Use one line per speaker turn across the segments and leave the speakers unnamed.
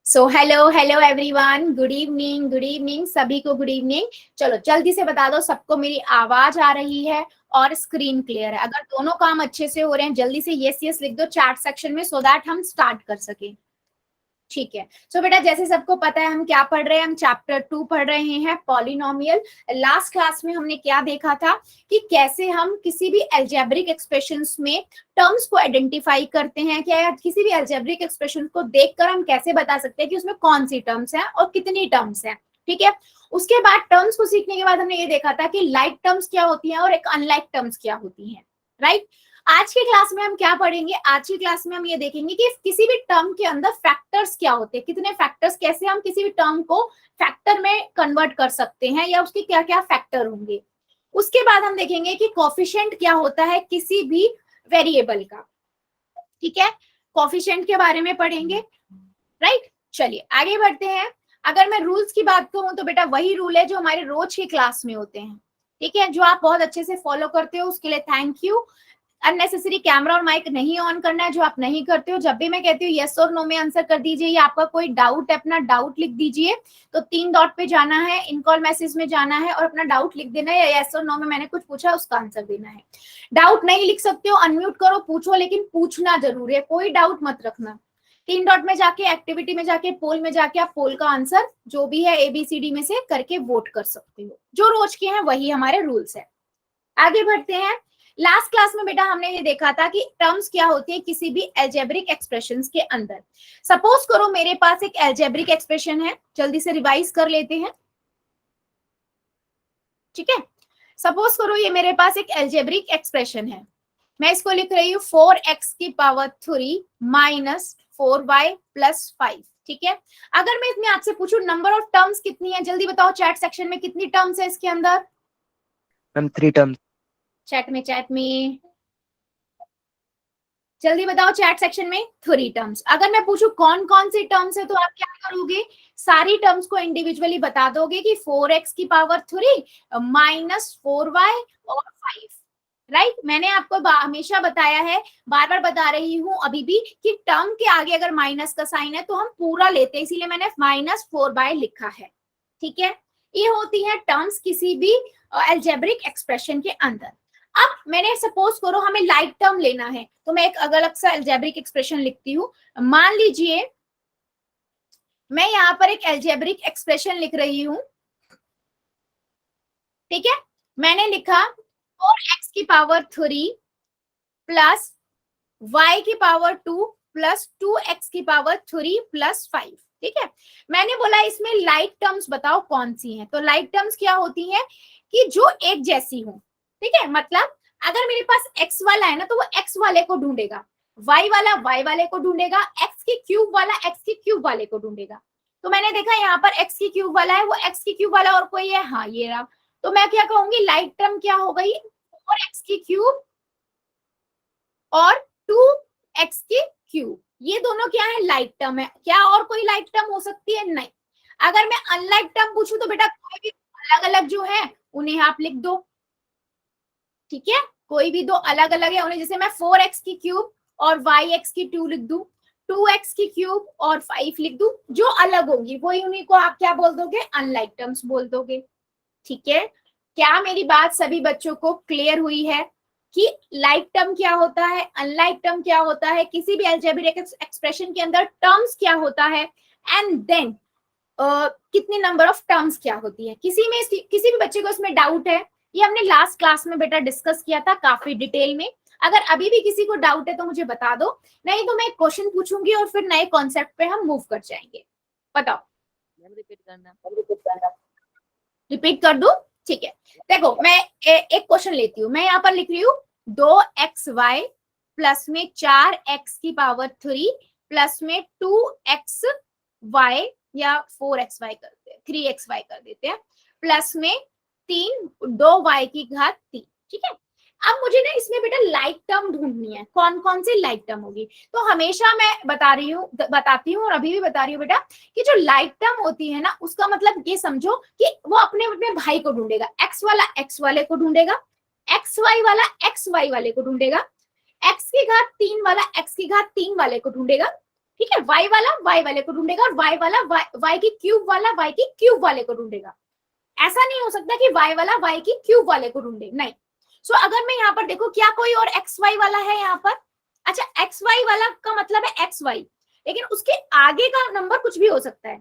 So hello hello everyone, good evening सभी को good evening. चलो जल्दी से बता दो सबको मेरी आवाज आ रही है और स्क्रीन क्लियर है। अगर दोनों काम अच्छे से हो रहे हैं जल्दी से यस यस लिख दो चैट सेक्शन में सो दैट हम स्टार्ट कर सके। ठीक है। सो बेटा जैसे सबको पता है हम क्या पढ़ रहे हैं, हम चैप्टर 2 पढ़ रहे हैं पॉलिनोमियल। लास्ट क्लास में हमने क्या देखा था कि कैसे हम किसी भी अलजेब्रिक एक्सप्रेशंस में टर्म्स को आइडेंटिफाई करते हैं। क्या किसी भी अलजेब्रिक एक्सप्रेशन को देखकर हम कैसे बता सकते हैं कि उसमें कौन सी टर्म्स हैं और कितनी टर्म्स हैं। ठीक है। उसके बाद टर्म्स को सीखने के बाद हमने ये देखा था कि लाइक टर्म्स क्या होती हैं और एक अनलाइक टर्म्स क्या होती हैं। राइट। आज की क्लास में हम क्या पढ़ेंगे, आज की क्लास में हम ये देखेंगे कि किसी भी टर्म के अंदर फैक्टर्स क्या होते हैं, कितने फैक्टर्स, कैसे हम किसी भी टर्म को फैक्टर में कन्वर्ट कर सकते हैं या उसके क्या क्या फैक्टर होंगे। उसके बाद हम देखेंगे कि कोफिशिएंट क्या होता है किसी भी वेरिएबल का। ठीक है, कोफिशिएंट के बारे में पढ़ेंगे। राइट, चलिए आगे बढ़ते हैं। अगर मैं रूल्स की बात करूं तो बेटा वही रूल है जो हमारे रोज की क्लास में होते हैं। ठीक है, जो आप बहुत अच्छे से फॉलो करते हो उसके लिए थैंक यू। अननेसेसरी कैमरा और माइक नहीं ऑन करना है जो आप नहीं करते हो। जब भी मैं कहती हूँ यस और नो में आंसर कर दीजिए, या आपका कोई डाउट है अपना डाउट लिख दीजिए। तो 3 डॉट पे जाना है, इन कॉल मैसेज में जाना है और अपना डाउट लिख देना है, या यस और नो में मैंने कुछ पूछा उसका आंसर देना है। डाउट नहीं लिख सकते हो अनम्यूट करो, पूछो, लेकिन पूछना जरूर है, कोई डाउट मत रखना। 3 डॉट में जाके एक्टिविटी में जाके पोल में जाके आप पोल का आंसर जो भी है ABCD में से करके वोट कर सकते हो। जो रोज के हैं वही हमारे रूल्स है। आगे बढ़ते हैं। लास्ट क्लास में बेटा हमने ये देखा था कि टर्म्स क्या होती है किसी भी अलजेब्रिक एक्सप्रेशंस के अंदर। सपोज करो मेरे पास एक अलजेब्रिक एक्सप्रेशन है, जल्दी से रिवाइज कर लेते हैं। ठीक है, सपोज करो ये मेरे पास एक अलजेब्रिक एक्सप्रेशन है। मैं इसको लिख रही हूँ 4x की पावर 3 माइनस 4y प्लस 5। ठीक है, अगर मैं इसमें आपसे पूछूं नंबर ऑफ टर्म्स कितनी है, जल्दी बताओ चैट सेक्शन में कितनी टर्म्स है इसके अंदर।
Ma'am 3 terms.
चैट में जल्दी बताओ चैट सेक्शन में 3 टर्म्स। अगर मैं पूछूं कौन कौन सी टर्म्स है तो आप क्या करोगे, सारी टर्म्स को इंडिविजुअली बता दोगे कि 4x की पावर 3 माइनस 4y और 5। राइट, मैंने आपको हमेशा बताया है, बार बार बता रही हूं अभी भी, कि टर्म के आगे अगर माइनस का साइन है तो हम पूरा लेते हैं, इसीलिए मैंने माइनस 4y लिखा है। ठीक है, ये होती है टर्म्स किसी भी अलजेब्रिक एक्सप्रेशन के अंदर। अब मैंने सपोज करो हमें लाइक टर्म लेना है तो मैं एक अलग सा अलजेब्रिक एक्सप्रेशन लिखती हूँ। मान लीजिए मैं यहाँ पर एक अलजेब्रिक एक्सप्रेशन लिख रही हूँ। ठीक है, मैंने लिखा 4x की पावर 3 प्लस y की पावर 2 प्लस 2x की पावर 3 प्लस 5। ठीक है, मैंने बोला इसमें लाइक टर्म्स बताओ कौन सी हैं। तो लाइक टर्म्स क्या होती हैं कि जो एक जैसी हो। ठीक है, मतलब अगर मेरे पास x वाला है ना तो वो x वाले को ढूंढेगा, y वाला y वाले को ढूंढेगा, x की क्यूब वाला x की क्यूब वाले को ढूंढेगा। तो मैंने देखा यहाँ पर x की क्यूब वाला है, वो x की क्यूब वाला और कोई है, हाँ ये रहा। तो मैं क्या कहूंगी, लाइक टर्म क्या हो गई, 4x की क्यूब और 2x की क्यूब। ये दोनों क्या है, लाइक टर्म है। क्या और कोई लाइक टर्म हो सकती है, नहीं। अगर मैं अनलाइक टर्म पूछूं तो बेटा कोई भी अलग अलग जो है उन्हें आप लिख दो। ठीक है, कोई भी दो अलग अलग है उन्हें, जैसे मैं 4x की क्यूब और yx की 2 लिख दूं, 2x की क्यूब और 5 लिख दूं, जो अलग होगी वही उन्हीं को आप क्या बोल दोगे, अनलाइक टर्म्स बोल दोगे। ठीक है, क्या मेरी बात सभी बच्चों को क्लियर हुई है कि लाइक टर्म क्या होता है, अनलाइक टर्म क्या होता है, किसी भी अलजेब्रिक एक्सप्रेशन के अंदर टर्म्स क्या होता है, एंड देन कितनी नंबर ऑफ टर्म्स क्या होती है। किसी भी बच्चे को इसमें डाउट है, ये हमने लास्ट क्लास में बेटा डिस्कस किया था काफी डिटेल में। अगर अभी भी किसी को डाउट है तो मुझे बता दो, नहीं तो मैं क्वेश्चन पूछूंगी और फिर नए कॉन्सेप्ट पे हम मूव कर जाएंगे। बताओ, रिपीट कर दूं? ठीक है, देखो मैं एक क्वेश्चन लेती हूँ। मैं यहाँ पर लिख रही हूँ 2xy प्लस में 4x की पावर 3 प्लस में 2xy या 4xy करते हैं, 3xy कर देते हैं, प्लस में 2y की घात 3। ठीक है, अब मुझे ना इसमें बेटा लाइक टर्म ढूंढनी है, कौन कौन सी लाइक टर्म होगी। तो हमेशा मैं बताती हूँ और अभी भी बता रही हूँ बेटा कि जो लाइक टर्म होती है ना उसका मतलब ये समझो कि वो अपने अपने भाई को ढूंढेगा, एक्स वाला एक्स वाले को ढूंढेगा, एक्स वाई वाला एक्स वाई वाले को ढूंढेगा, एक्स की घात 3 वाला एक्स की घात 3 वाले को ढूंढेगा, ठीक है, y वाला y वाले को ढूंढेगा और y वाला y की क्यूब वाला y की क्यूब वाले को ढूंढेगा। ऐसा नहीं हो सकता कि y वाला y की क्यूब वाले को ढूंढे, नहीं। सो अगर मैं यहाँ पर देखो, क्या कोई और xy वाला है यहाँ पर? अच्छा, xy वाला का मतलब है xy, लेकिन उसके आगे का नंबर कुछ भी हो सकता है,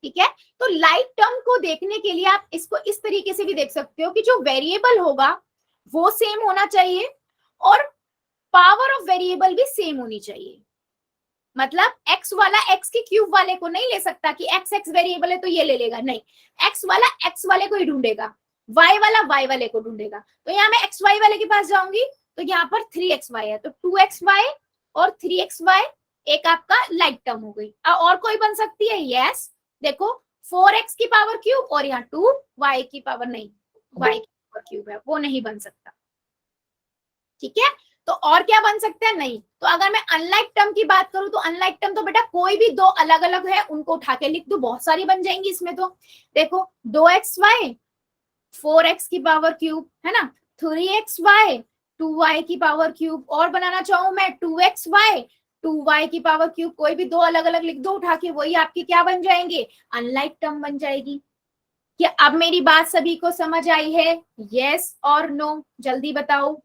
ठीक है। तो लाइक टर्म को देखने के लिए आप इसको इस तरीके से भी देख सकते हो कि जो वेरिएबल होगा वो सेम होना चाहिए और पावर ऑफ वेरिएबल भी सेम होनी चाहिए। मतलब x वाला x के क्यूब वाले को नहीं ले सकता कि x वेरिएबल है तो ये ले लेगा, नहीं, x वाला x वाले को ही ढूंढेगा, y वाला y वाले को ढूंढेगा। तो यहाँ मैं xy वाले के पास जाऊंगी तो यहाँ पर 3xy है, तो 2xy और 3xy एक आपका लाइक टर्म हो गई। और कोई बन सकती है? यस, देखो 4x की पावर क्यूब और यहाँ 2y की पावर, नहीं, y की पावर क्यूब है, वो नहीं बन सकता, ठीक है। तो और क्या बन सकता है? नहीं। तो अगर मैं अनलाइक टर्म की बात करूं तो अनलाइक टर्म तो बेटा कोई भी दो अलग अलग है उनको उठा के लिख दो, बहुत सारी बन जाएंगी इसमें। तो देखो 2xy 4x की पावर क्यूब है ना, 3xy 2y की पावर क्यूब, और बनाना चाहूं मैं 2xy 2y की पावर क्यूब, कोई भी दो अलग अलग लिख दो उठा के, वही आपके क्या बन जाएंगे? अनलाइक टर्म बन जाएगी। क्या अब मेरी बात सभी को समझ आई है? यस और नो, जल्दी बताओ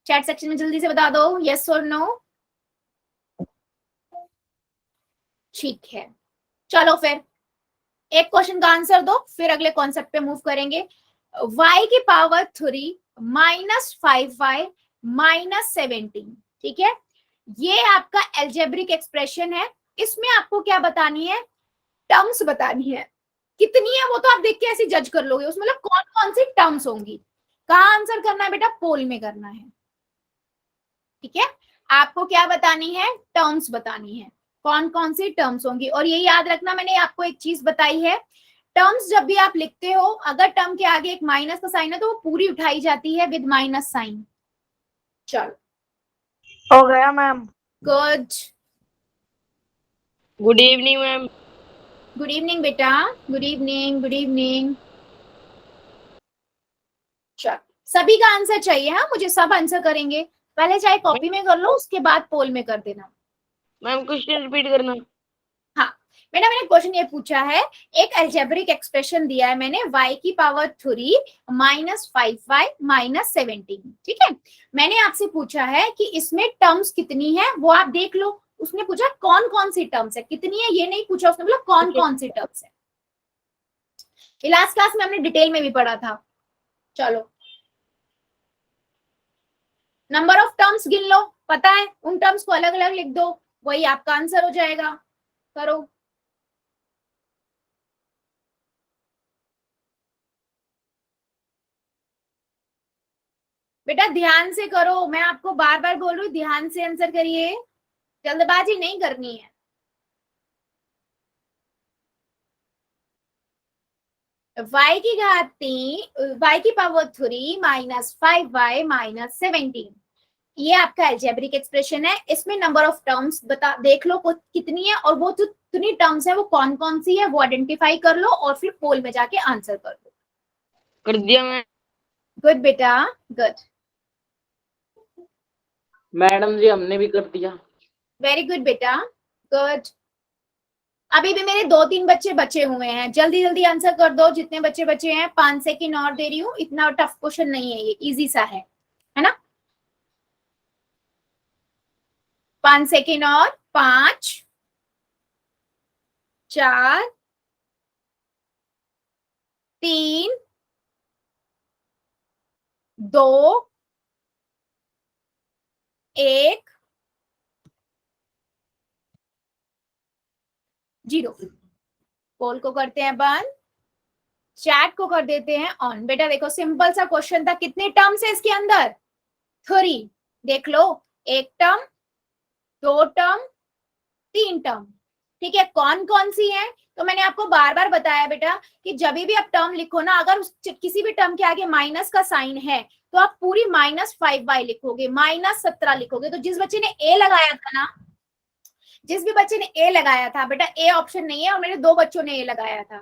चैट सेक्शन में, जल्दी से बता दो यस और नो। ठीक है, चलो फिर एक क्वेश्चन का आंसर दो, फिर अगले कॉन्सेप्ट पे मूव करेंगे। y की पावर 3 माइनस 5y माइनस 17, ठीक है, ये आपका एल्जेब्रिक एक्सप्रेशन है। इसमें आपको क्या बतानी है? टर्म्स बतानी है। कितनी है वो तो आप देख के ऐसे जज कर लोगे, उसमें मतलब कौन कौन सी टर्म्स होंगी। कहाँ आंसर करना है बेटा? पोल में करना है, ठीक है। आपको क्या बतानी है? टर्म्स बतानी है, कौन कौन सी टर्म्स होंगी। और ये याद रखना, मैंने आपको एक चीज बताई है, टर्म्स जब भी आप लिखते हो, अगर टर्म के आगे एक माइनस का साइन है तो वो पूरी उठाई जाती है विद माइनस साइन। चलो,
हो गया ma'am.
Good,
good evening ma'am.
Good evening बेटा, गुड इवनिंग, गुड इवनिंग। चलो, सभी का आंसर चाहिए, हाँ, मुझे सब आंसर करेंगे, पहले चाहे कॉपी में कर लो, उसके बाद पोल में कर देना।
मैम क्वेश्चन रिपीट करना।
हाँ बेटा, मैंने क्वेश्चन ये पूछा है, एक एल्जेब्रिक एक्सप्रेशन दिया है मैंने, y की पावर 3 माइनस 5y माइनस 17, ठीक है। मैंने आपसे पूछा है कि इसमें टर्म्स कितनी है, वो आप देख लो। उसने पूछा कौन कौन सी टर्म्स है, कितनी है ये नहीं पूछा उसने, बोला कौन कौन सी टर्म्स है। लास्ट क्लास में हमने डिटेल में भी पढ़ा था। चलो, नंबर ऑफ टर्म्स गिन लो, पता है, उन टर्म्स को अलग अलग लिख दो, वही आपका आंसर हो जाएगा। करो, बेटा ध्यान से करो, मैं आपको बार बार बोल रही हूँ, ध्यान से आंसर करिए, जल्दबाजी नहीं करनी है। y की घात 3, y की पावर 3 माइनस 5y माइनस 17, ये आपका एल्जेब्रिक एक्सप्रेशन है। इसमें नंबर ऑफ टर्म्स बता देख लो कितनी है, और वो कितनी टर्म्स है वो कौन कौन सी है वो आइडेंटिफाई कर लो, और फिर पोल में जाके आंसर कर दो।
कर दिया मैं।
गुड बेटा, गुड,
मैडम जी हमने भी कर दिया।
वेरी गुड बेटा, गुड। अभी भी मेरे 2-3 बच्चे बचे हुए हैं, जल्दी जल्दी आंसर कर दो जितने बच्चे बचे हैं। 5 सेकेंड और दे रही हूँ, इतना टफ क्वेश्चन नहीं है ये, इजी सा है ना। 5 सेकेंड और, 5 4 3 2 1 0। पोल को करते हैं बंद, चैट को कर देते हैं ऑन। बेटा देखो, सिंपल सा क्वेश्चन था, कितने टर्म्स है इसके अंदर? 3, देख लो, एक टर्म, 2 टर्म, 3 टर्म, ठीक है। कौन कौन सी है? तो मैंने आपको बार बार बताया बेटा कि जब भी आप टर्म लिखो ना, अगर उस किसी भी टर्म के आगे माइनस का साइन है तो आप पूरी -5y लिखोगे, -17 लिखोगे। तो जिस बच्चे ने ए लगाया था ना, जिस भी बच्चे ने ए लगाया था, बेटा ए ऑप्शन नहीं है, और मेरे 2 बच्चों ने ए लगाया था।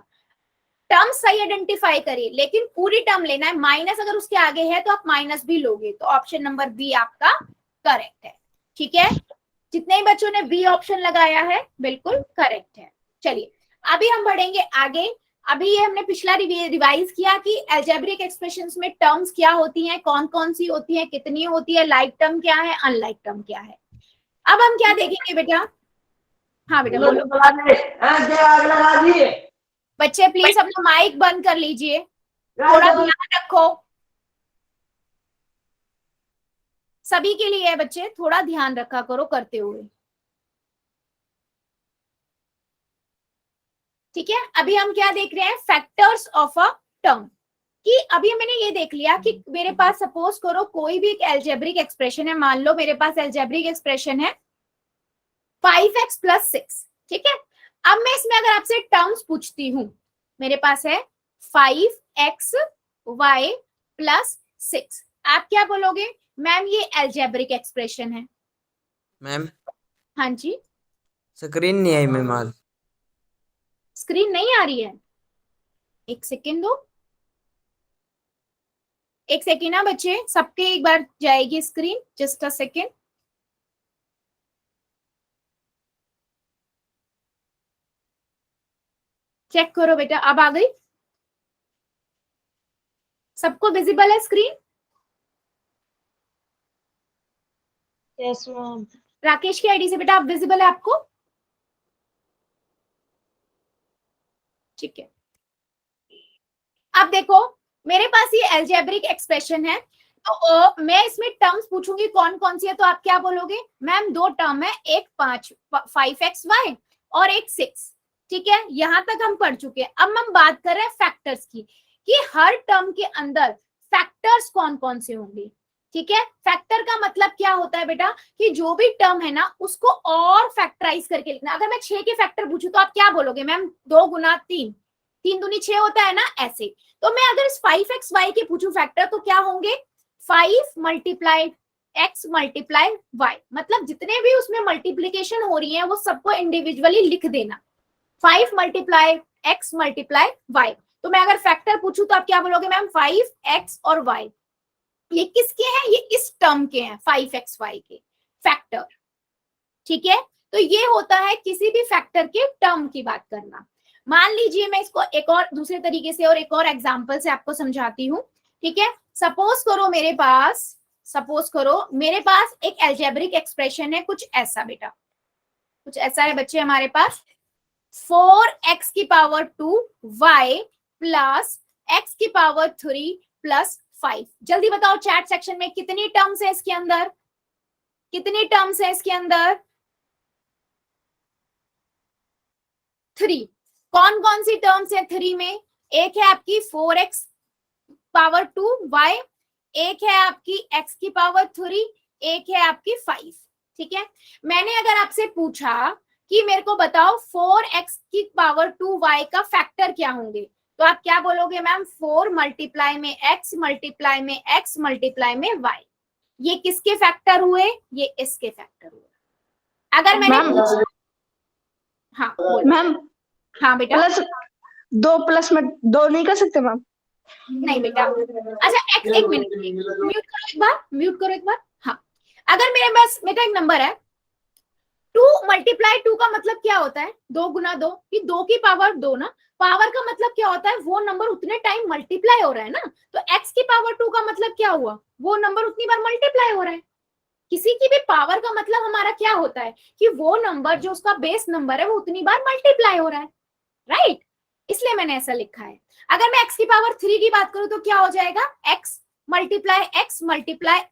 टर्म सही आइडेंटिफाई करिए, लेकिन पूरी टर्म लेना है, माइनस अगर उसके आगे है तो आप माइनस भी लोगे, तो ऑप्शन नंबर बी आपका करेक्ट है, ठीक है। जितने ही बच्चों ने बी ऑप्शन लगाया है बिल्कुल करेक्ट है। चलिए अभी हम बढ़ेंगे आगे। अभी ये हमने पिछला रिवाइज किया कि अलजेब्रिक एक्सप्रेशंस में टर्म्स क्या होती हैं, कौन कौन सी होती है, कितनी होती है, लाइक टर्म क्या है, अनलाइक टर्म क्या है। अब हम क्या देखेंगे बेटा? हाँ बेटा बोलो। बच्चे प्लीज अपना माइक बंद कर लीजिए, थोड़ा ध्यान रखो। सभी के लिए है बच्चे, थोड़ा ध्यान रखा करो करते हुए, ठीक है। अभी हम क्या देख रहे हैं? Factors of a term. कि अभी मैंने ये देख लिया कि मेरे पास सपोज करो कोई भी एक एल्जेब्रिक एक्सप्रेशन है। मान लो मेरे पास एल्जेब्रिक एक्सप्रेशन है 5x + 6, ठीक है। अब मैं इसमें अगर आपसे टर्म्स पूछती हूँ, मेरे पास है 5x y + 6, आप क्या बोलोगे? मैम ये एल्जेब्रिक एक्सप्रेशन है।
मैम
हाँ जी,
स्क्रीन नहीं आई मैम आज।
स्क्रीन नहीं आ रही है? एक सेकेंड दो, एक सेकेंड ना बच्चे, सबके एक बार जाएगी screen, just a second. Check करो बेटा, अब आ गई? सबको विजिबल है स्क्रीन?
Yes ma'am.
राकेश की आईडी से बेटा आप विजिबल है आपको? ठीक है। अब देखो मेरे पास ये अलजेब्रिक एक्सप्रेशन है, तो मैं इसमें टर्म्स पूछूंगी कौन कौन सी है, तो आप क्या बोलोगे? मैम दो टर्म है, एक 5xy और एक 6, ठीक है। यहां तक हम पढ़ चुके हैं। अब हम बात कर रहे हैं फैक्टर्स की, कि हर टर्म के अंदर फैक्टर्स कौन कौन से होंगे, ठीक है। फैक्टर का मतलब क्या होता है बेटा? कि जो भी टर्म है ना उसको और फैक्टराइज करके लिखना। अगर मैं 6 के फैक्टर पूछूं तो आप क्या बोलोगे? मैम 2 × 3, 3 दूनी 6 होता है ना, ऐसे। तो मैं अगर इस 5xy के पूछूं फैक्टर, तो क्या होंगे? 5 × x × y, मतलब जितने भी उसमें मल्टीप्लीकेशन हो रही है वो सबको इंडिविजुअली लिख देना। 5 × x × y। तो मैं अगर फैक्टर पूछूं तो आप क्या बोलोगे? मैम 5x और y, ये किसके हैं? ये इस टर्म के हैं, 5xy के फैक्टर, ठीक है। तो ये होता है किसी भी फैक्टर के टर्म की बात करना। मान लीजिए मैं इसको एक और दूसरे तरीके से और एक और एग्जांपल से आपको समझाती हूँ, ठीक है। सपोज करो मेरे पास एक अलजेब्रिक एक्सप्रेशन है कुछ ऐसा बेटा, कुछ ऐसा है बच्चे हमारे पास 4x⁻2 y + x⁻3 + 5। जल्दी बताओ चैट सेक्शन में कितनी टर्म्स है इसके अंदर? कितनी टर्म्स है इसके अंदर? 3। कौन कौन सी टर्म्स है 3 में? एक है आपकी 4x⁻2 y, एक है आपकी x⁻3, एक है आपकी 5, ठीक है। मैंने अगर आपसे पूछा कि मेरे को बताओ 4x⁻2 y का फैक्टर क्या होंगे, तो आप क्या बोलोगे? Ma'am 4 × x × x × y। ये किसके फैक्टर हुए? ये इसके फैक्टर हुए। अगर मैंने पूछा, हाँ
मैम
हाँ बेटा,
प्लस 2 में 2 नहीं कर सकते मैम?
नहीं बेटा। अच्छा एक मिनट, म्यूट करो एक बार, म्यूट करो एक बार। हाँ, अगर मेरे पास बेटा एक नंबर है 2 × 2 का मतलब क्या होता है? 2 × 2, कि 2 की पावर 2 ना। पावर का मतलब क्या होता है? वो नंबर उतने टाइम मल्टीप्लाई हो रहा है ना। तो x⁻2 का मतलब क्या हुआ? वो नंबर उतनी बार मल्टीप्लाई हो रहा है। किसी की भी पावर का मतलब हमारा क्या होता है? कि वो नंबर जो उसका बेस नंबर है वो उतनी बार मल्टीप्लाई हो रहा है, राइट। इसलिए मैंने ऐसा लिखा है। अगर मैं x⁻3 की बात करूं तो क्या हो जाएगा? x ×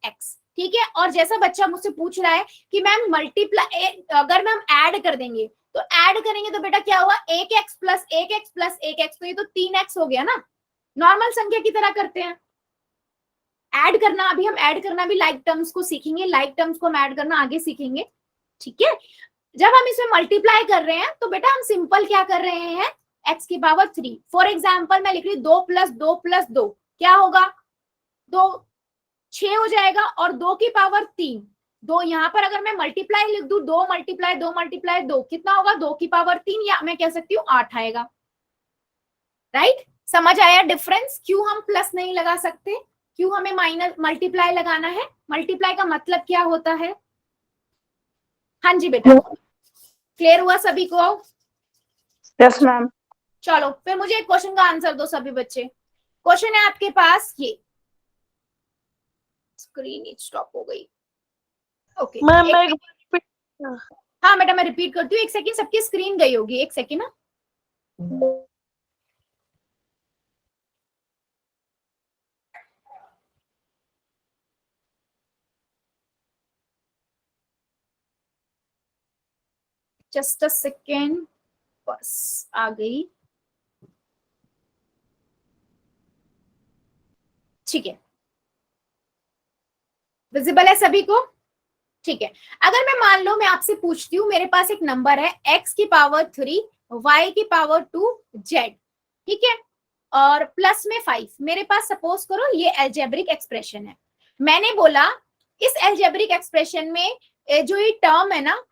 x, ठीक है। और जैसा बच्चा मुझसे पूछ रहा है कि मैम मल्टीप्लाई अगर हम ऐड कर देंगे, तो ऐड करेंगे तो बेटा क्या हुआ? 1x + 1x + 1x, तो ये तो 3x हो गया ना। नॉर्मल संख्या की तरह करते हैं ऐड करना। अभी हम ऐड करना भी लाइक टर्म्स को सीखेंगे, लाइक टर्म्स को हम ऐड करना आगे सीखेंगे, ठीक है। जब हम इसमें मल्टीप्लाई कर रहे हैं तो बेटा हम सिंपल क्या कर रहे हैं? x⁻3। फॉर एग्जाम्पल मैं लिख रही हूँ 2 + 2 + 2 क्या होगा? 2 6 हो जाएगा, और 2 की पावर 3, 2 यहाँ पर अगर मैं मल्टीप्लाई लिख दूं 2 × 2 × 2 कितना होगा? 2 की पावर 3, या मैं कह सकती हूँ 8 आएगा, राइट। समझ आया डिफरेंस? क्यों हम प्लस नहीं लगा सकते? क्यों हमें माइनस मल्टीप्लाई लगाना है? मल्टीप्लाई का मतलब क्या होता है? हाँ जी बेटा, क्लियर हुआ सभी को?
Yes ma'am.
चलो फिर मुझे एक क्वेश्चन का आंसर दो सभी बच्चे। क्वेश्चन है आपके पास ये, स्क्रीन स्टॉप हो गई। ओके
मैम मैं एक बार repeat-
हाँ बेटा मैं रिपीट करती हूँ, एक सेकंड, सबकी स्क्रीन गई होगी, एक सेकंड ना। जस्ट अ सेकेंड, बस आ गई। ठीक है, विजिबल है सभी को? ठीक है, अगर मैं मान लो मैं आपसे पूछती हूँ, मेरे पास एक नंबर है x की पावर 3 y की पावर 2 z, ठीक है, और प्लस में 5, मेरे पास सपोज करो ये एल्जेब्रिक एक्सप्रेशन है। मैंने बोला इस एल्जेब्रिक एक्सप्रेशन में जो ये टर्म है ना,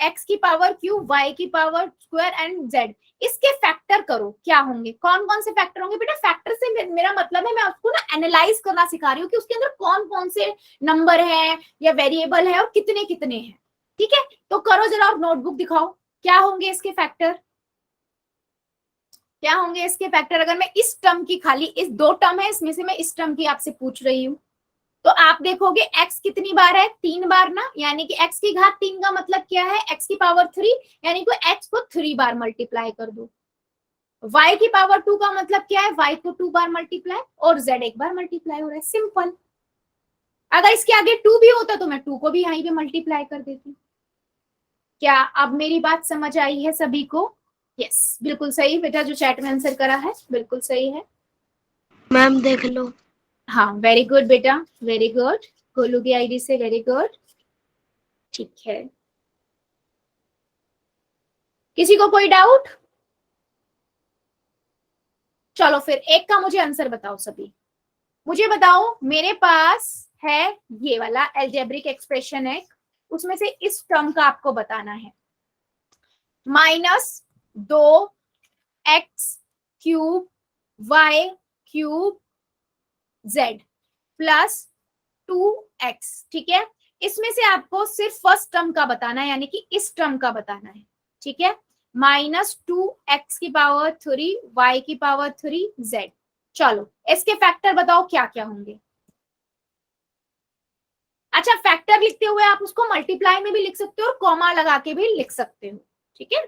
x की पावर क्यूब, y की पावर स्क्वायर एंड z, इसके फैक्टर करो, क्या होंगे? कौन कौन से फैक्टर होंगे बेटा? फैक्टर से मेरा मतलब है मैं उसको ना एनालाइज करना सिखा रही हूँ कि उसके अंदर कौन कौन से नंबर है या वेरिएबल है और कितने कितने हैं। ठीक है, तो करो जरा, नोटबुक दिखाओ, क्या होंगे इसके फैक्टर? क्या होंगे इसके फैक्टर? अगर मैं इस टर्म की, खाली इस दो टर्म है इसमें से मैं इस टर्म की आपसे पूछ रही हूँ, तो आप देखोगे x कितनी बार है? 3 बार ना, यानी कि x की घात 3 का मतलब क्या है? x की पावर 3, यानी कि x को 3 बार मल्टीप्लाई कर दो। y की पावर 2 का मतलब क्या है? y को 2 बार मल्टीप्लाई, और z एक बार मल्टीप्लाई हो रहा है, सिंपल। अगर इसके आगे 2 भी होता तो मैं 2 को भी यहीं पे मल्टीप्लाई कर देती। क्या अब मेरी बात समझ आई है सभी को? यस, बिल्कुल सही बेटा, जो चैट में आंसर करा है बिल्कुल सही है।
मैम देख लो।
हाँ वेरी गुड बेटा, वेरी गुड, गोलू की आईडी से, वेरी गुड। ठीक है, किसी को कोई डाउट? चलो फिर एक का मुझे आंसर बताओ सभी, मुझे बताओ, मेरे पास है ये वाला एल्जेब्रिक एक्सप्रेशन है, उसमें से इस टर्म का आपको बताना है, -2x cube y cube z plus 2x, ठीक है, इसमें से आपको सिर्फ फर्स्ट टर्म का बताना है, यानी कि इस टर्म का बताना है, ठीक है, -2x की पावर 3 y की पावर 3 z। चलो इसके फैक्टर बताओ क्या क्या होंगे? अच्छा, फैक्टर लिखते हुए आप उसको मल्टीप्लाई में भी लिख सकते हो और कॉमा लगा के भी लिख सकते हो, ठीक है,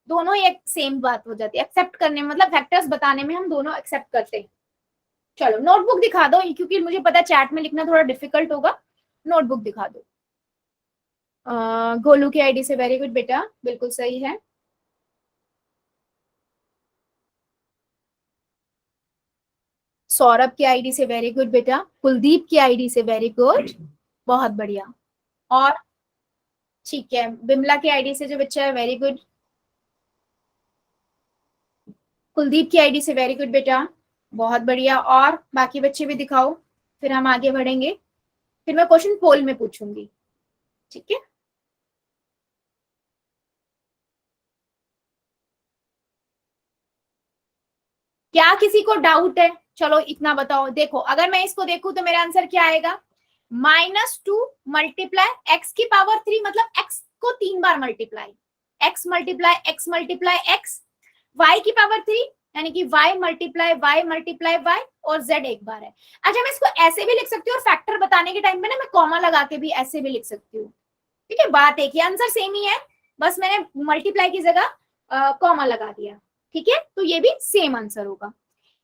दोनों ही एक सेम बात हो जाती है एक्सेप्ट करने में, मतलब फैक्टर्स बताने में हम दोनों एक्सेप्ट करते हैं। चलो नोटबुक दिखा दो, क्योंकि मुझे पता है चैट में लिखना थोड़ा डिफिकल्ट होगा, नोटबुक दिखा दो। गोलू की आईडी से, वेरी गुड बेटा, बिल्कुल सही है। सौरभ की आईडी से, वेरी गुड बेटा। कुलदीप की आईडी से, वेरी गुड, बहुत बढ़िया। और ठीक है, बिमला की आईडी से जो बच्चा है, वेरी गुड। कुलदीप की आईडी से, वेरी गुड बेटा, बहुत बढ़िया। और बाकी बच्चे भी दिखाओ, फिर हम आगे बढ़ेंगे, फिर मैं क्वेश्चन पोल में पूछूंगी, ठीक है। क्या किसी को डाउट है? चलो इतना बताओ, देखो अगर मैं इसको देखूं तो मेरा आंसर क्या आएगा? -2 मल्टीप्लाई एक्स की पावर 3, मतलब एक्स को 3 बार multiply, X multiply X multiply X, Y की पावर 3, यानी कि y मल्टीप्लाई y और z एक बार है। अच्छा मैं इसको ऐसे भी लिख सकती हूँ, और फैक्टर बताने के टाइम पे ना मैं कॉमा लगा के भी ऐसे भी लिख सकती हूँ, ठीक है, बात एक ही, आंसर सेम ही है, बस मैंने मल्टीप्लाई की जगह कॉमा लगा दिया, ठीक है, तो ये भी सेम आंसर होगा।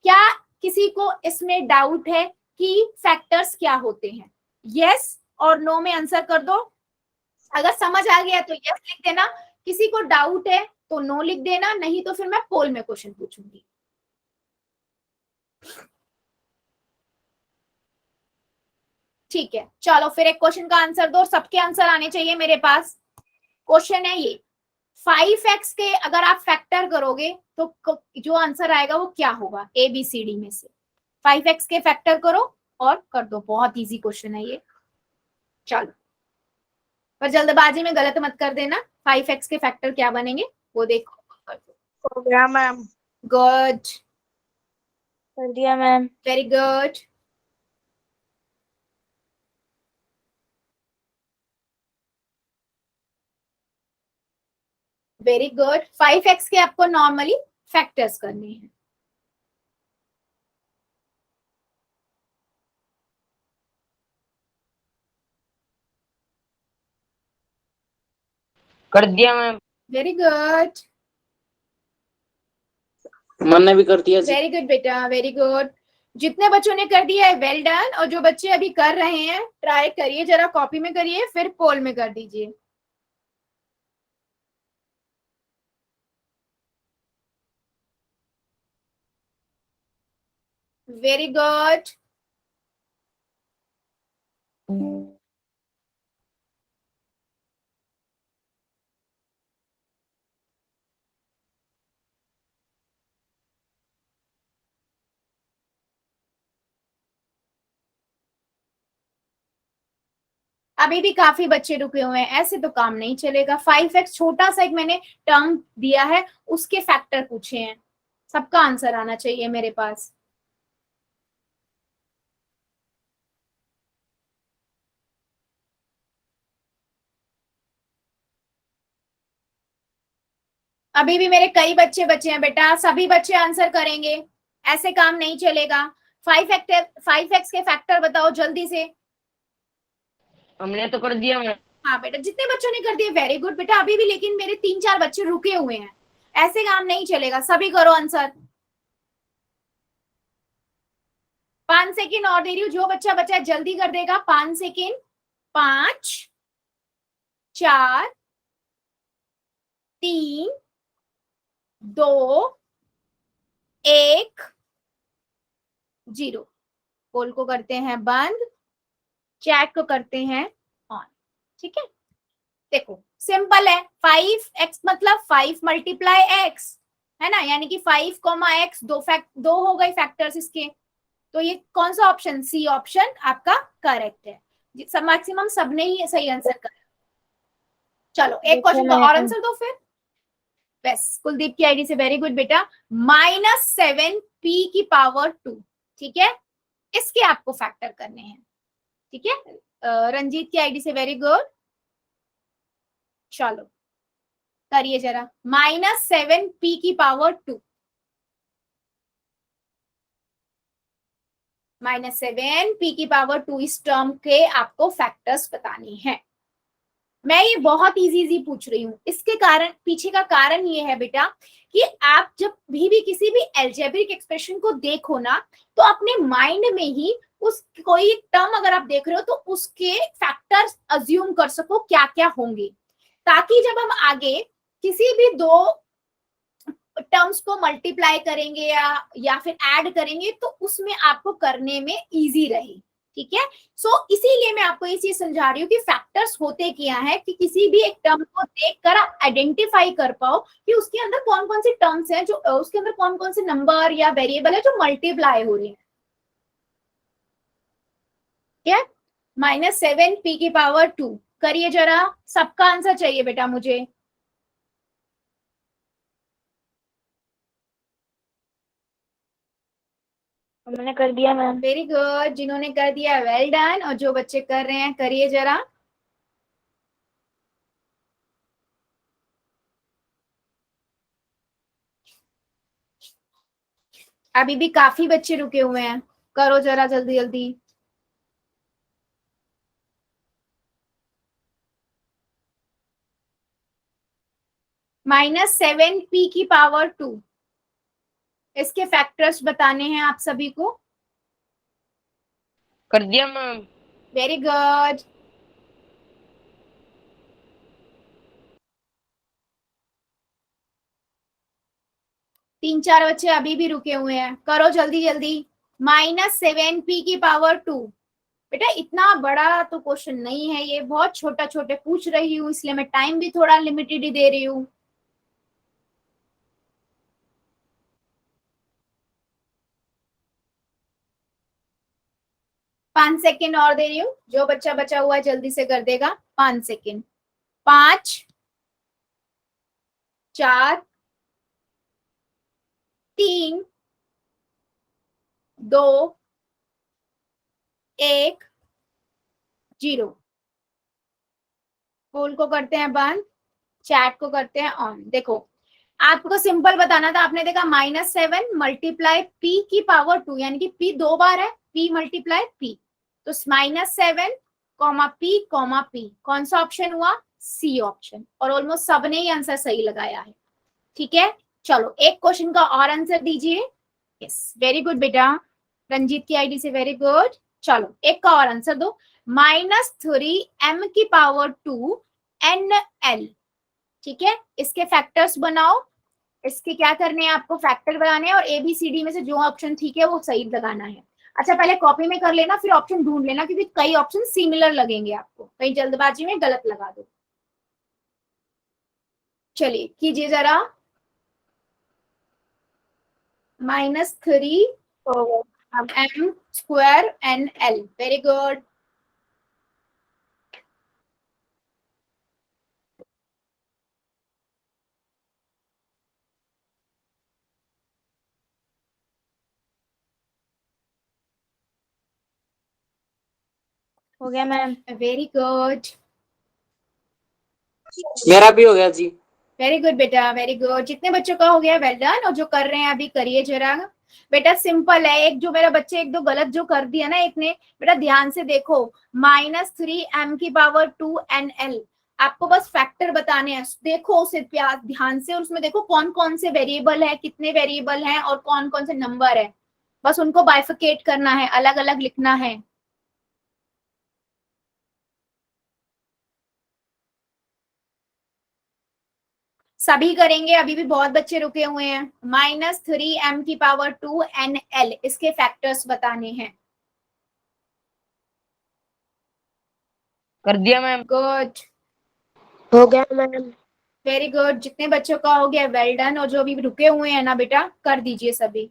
क्या किसी को इसमें डाउट है कि फैक्टर्स क्या होते हैं? यस और नो में आंसर कर दो, अगर समझ आ गया तो यस लिख देना, किसी को डाउट है तो नो लिख देना, नहीं तो फिर मैं पोल में क्वेश्चन पूछूंगी। ठीक है, चलो फिर एक क्वेश्चन का आंसर दो, सबके आंसर आने चाहिए मेरे पास। क्वेश्चन है ये, 5x के अगर आप फैक्टर करोगे तो जो आंसर आएगा वो क्या होगा? ABCD में से 5x के फैक्टर करो और कर दो, बहुत इजी क्वेश्चन है ये। चलो पर जल्दबाजी में गलत मत कर देना, 5x के फैक्टर क्या बनेंगे वो देखो, कर दो।
हो गया मैम।
गुड,
कर दिया ma'am.
Very good. Very good. 5x के आपको नॉर्मली फैक्टर्स करने हैं।
कर दिया मैम।
वेरी गुड,
मैंने भी कर दिया जी।
वेरी गुड बेटा, वेरी गुड। जितने बच्चों ने कर दिया है वेल डन, और जो बच्चे अभी कर रहे हैं ट्राई करिए, जरा कॉपी में करिए फिर पोल में कर दीजिए। Very good. अभी भी काफी बच्चे रुके हुए हैं, ऐसे तो काम नहीं चलेगा। 5x छोटा सा एक मैंने टर्म दिया है, उसके फैक्टर पूछे हैं, सबका आंसर आना चाहिए मेरे पास। अभी भी मेरे कई बच्चे बचे हैं बेटा, सभी बच्चे आंसर करेंगे, ऐसे काम नहीं चलेगा। 5x के फैक्टर बताओ जल्दी से।
हमने तो कर दिया मैम।
हाँ बेटा, जितने बच्चों ने कर दिए वेरी गुड बेटा। अभी भी लेकिन मेरे 3-4 बच्चे रुके हुए हैं, ऐसे काम नहीं चलेगा, सभी करो आंसर। 5 सेकेंड और दे रही हूँ, जो बच्चा बचा है जल्दी कर देगा। 5 सेकेंड। 5, 4, 3, 2, 1, 0। पोल को करते हैं बंद, चैट को करते हैं ऑन। ठीक है, देखो सिंपल है। 5x मतलब 5 मल्टीप्लाई x है ना, यानी कि 5, x दो हो गए फैक्टर्स इसके। तो ये कौन सा ऑप्शन, सी ऑप्शन आपका करेक्ट है। मैक्सिमम सबने ही सही आंसर करा। चलो एक क्वेश्चन का और आंसर दो फिर। बस कुलदीप की आईडी से, वेरी गुड बेटा। -7p⁻², ठीक है, इसके आपको फैक्टर करने हैं। ठीक है, रंजीत की आईडी से, वेरी गुड। चलो करिए जरा। -7p⁻², -7p⁻², इस टर्म के आपको फैक्टर्स बतानी है। मैं ये बहुत इजी पूछ रही हूँ, इसके कारण पीछे का कारण ये है बेटा कि आप जब भी किसी भी एल्जेब्रिक एक्सप्रेशन को देखो ना, तो अपने माइंड में ही उस कोई टर्म अगर आप देख रहे हो तो उसके फैक्टर्स अज्यूम कर सको क्या क्या होंगे, ताकि जब हम आगे किसी भी दो टर्म्स को मल्टीप्लाई करेंगे या फिर ऐड करेंगे तो उसमें आपको करने में इजी रहे। ठीक है, सो इसीलिए मैं आपको ये चीज समझा रही हूँ कि फैक्टर्स होते क्या है, कि किसी भी एक टर्म को देखकर आप आइडेंटिफाई कर पाओ कि उसके अंदर कौन कौन से टर्म्स हैं, जो उसके अंदर कौन कौन से नंबर या वेरिएबल है जो मल्टीप्लाई हो रहे हैं। ठीक है, -7p⁻², करिए जरा, सबका आंसर चाहिए बेटा मुझे।
हमने कर दिया मैम।
वेरी गुड, जिन्होंने कर दिया वेल डन, और जो बच्चे कर रहे हैं करिए जरा। अभी भी काफी बच्चे रुके हुए हैं, करो जरा जल्दी जल्दी। -7p⁻², इसके फैक्टर्स बताने हैं आप सभी को।
कर दिया मैम।
Very good. तीन चार बच्चे अभी भी रुके हुए हैं, करो जल्दी जल्दी। -7p⁻², बेटा इतना बड़ा तो क्वेश्चन नहीं है ये, बहुत छोटा छोटे पूछ रही हूँ, इसलिए मैं टाइम भी थोड़ा लिमिटेड ही दे रही हूँ। 5 सेकेंड और दे रही हूँ, जो बच्चा बचा हुआ है जल्दी से कर देगा। 5 सेकेंड। 5, 4, 3, 2, 1, 0। पोल को करते हैं बंद, चैट को करते हैं ऑन। देखो आपको सिंपल बताना था, आपने देखा -7 मल्टीप्लाई p की पावर 2, यानी कि p 2 बार है, p मल्टीप्लाई p, तो -7 p p, कौन सा ऑप्शन हुआ? C option. और ऑलमोस्ट सबने ही आंसर सही लगाया है। ठीक है, चलो एक क्वेश्चन का और आंसर दीजिए। यस वेरी गुड बेटा, रंजीत की आईडी से, वेरी गुड। चलो एक का और आंसर दो। -3m की पावर 2 nl, ठीक है, इसके फैक्टर्स बनाओ। इसके क्या करने हैं आपको? फैक्टर बनाने हैं, और ABCD में से जो ऑप्शन ठीक है वो सही लगाना है। अच्छा पहले कॉपी में कर लेना, फिर ऑप्शन ढूंढ लेना, क्योंकि कई ऑप्शन सिमिलर लगेंगे आपको, कहीं जल्दबाजी में गलत लगा दो। चलिए कीजिए जरा। -3
हो गया।
m square nl, very good.
हो गया मैम।
वेरी गुड,
मेरा भी हो गया जी।
वेरी गुड बेटा, वेरी गुड। जितने बच्चों का हो गया वेल डन, और जो कर रहे हैं अभी करिए जरा। बेटा सिंपल है, एक जो मेरा बच्चे एक दो गलत जो कर दिया ना एक ने, बेटा ध्यान से देखो, -3m की पावर 2 nl, आपको बस फैक्टर बताने हैं। देखो उसे ध्यान से, और उसमें देखो कौन कौन से वेरिएबल है, कितने वेरिएबल हैं, और कौन कौन से नंबर है, बस उनको बाइफिकेट करना है, अलग अलग लिखना है। सभी करेंगे, अभी भी बहुत बच्चे रुके हुए हैं। -3m की पावर 2 nl, इसके फैक्टर्स बताने हैं।
कर दिया मैम।
गुड,
हो गया मैम।
Very good. जितने बच्चों का हो गया वेल डन, और जो अभी रुके हुए हैं ना बेटा, कर दीजिए सभी।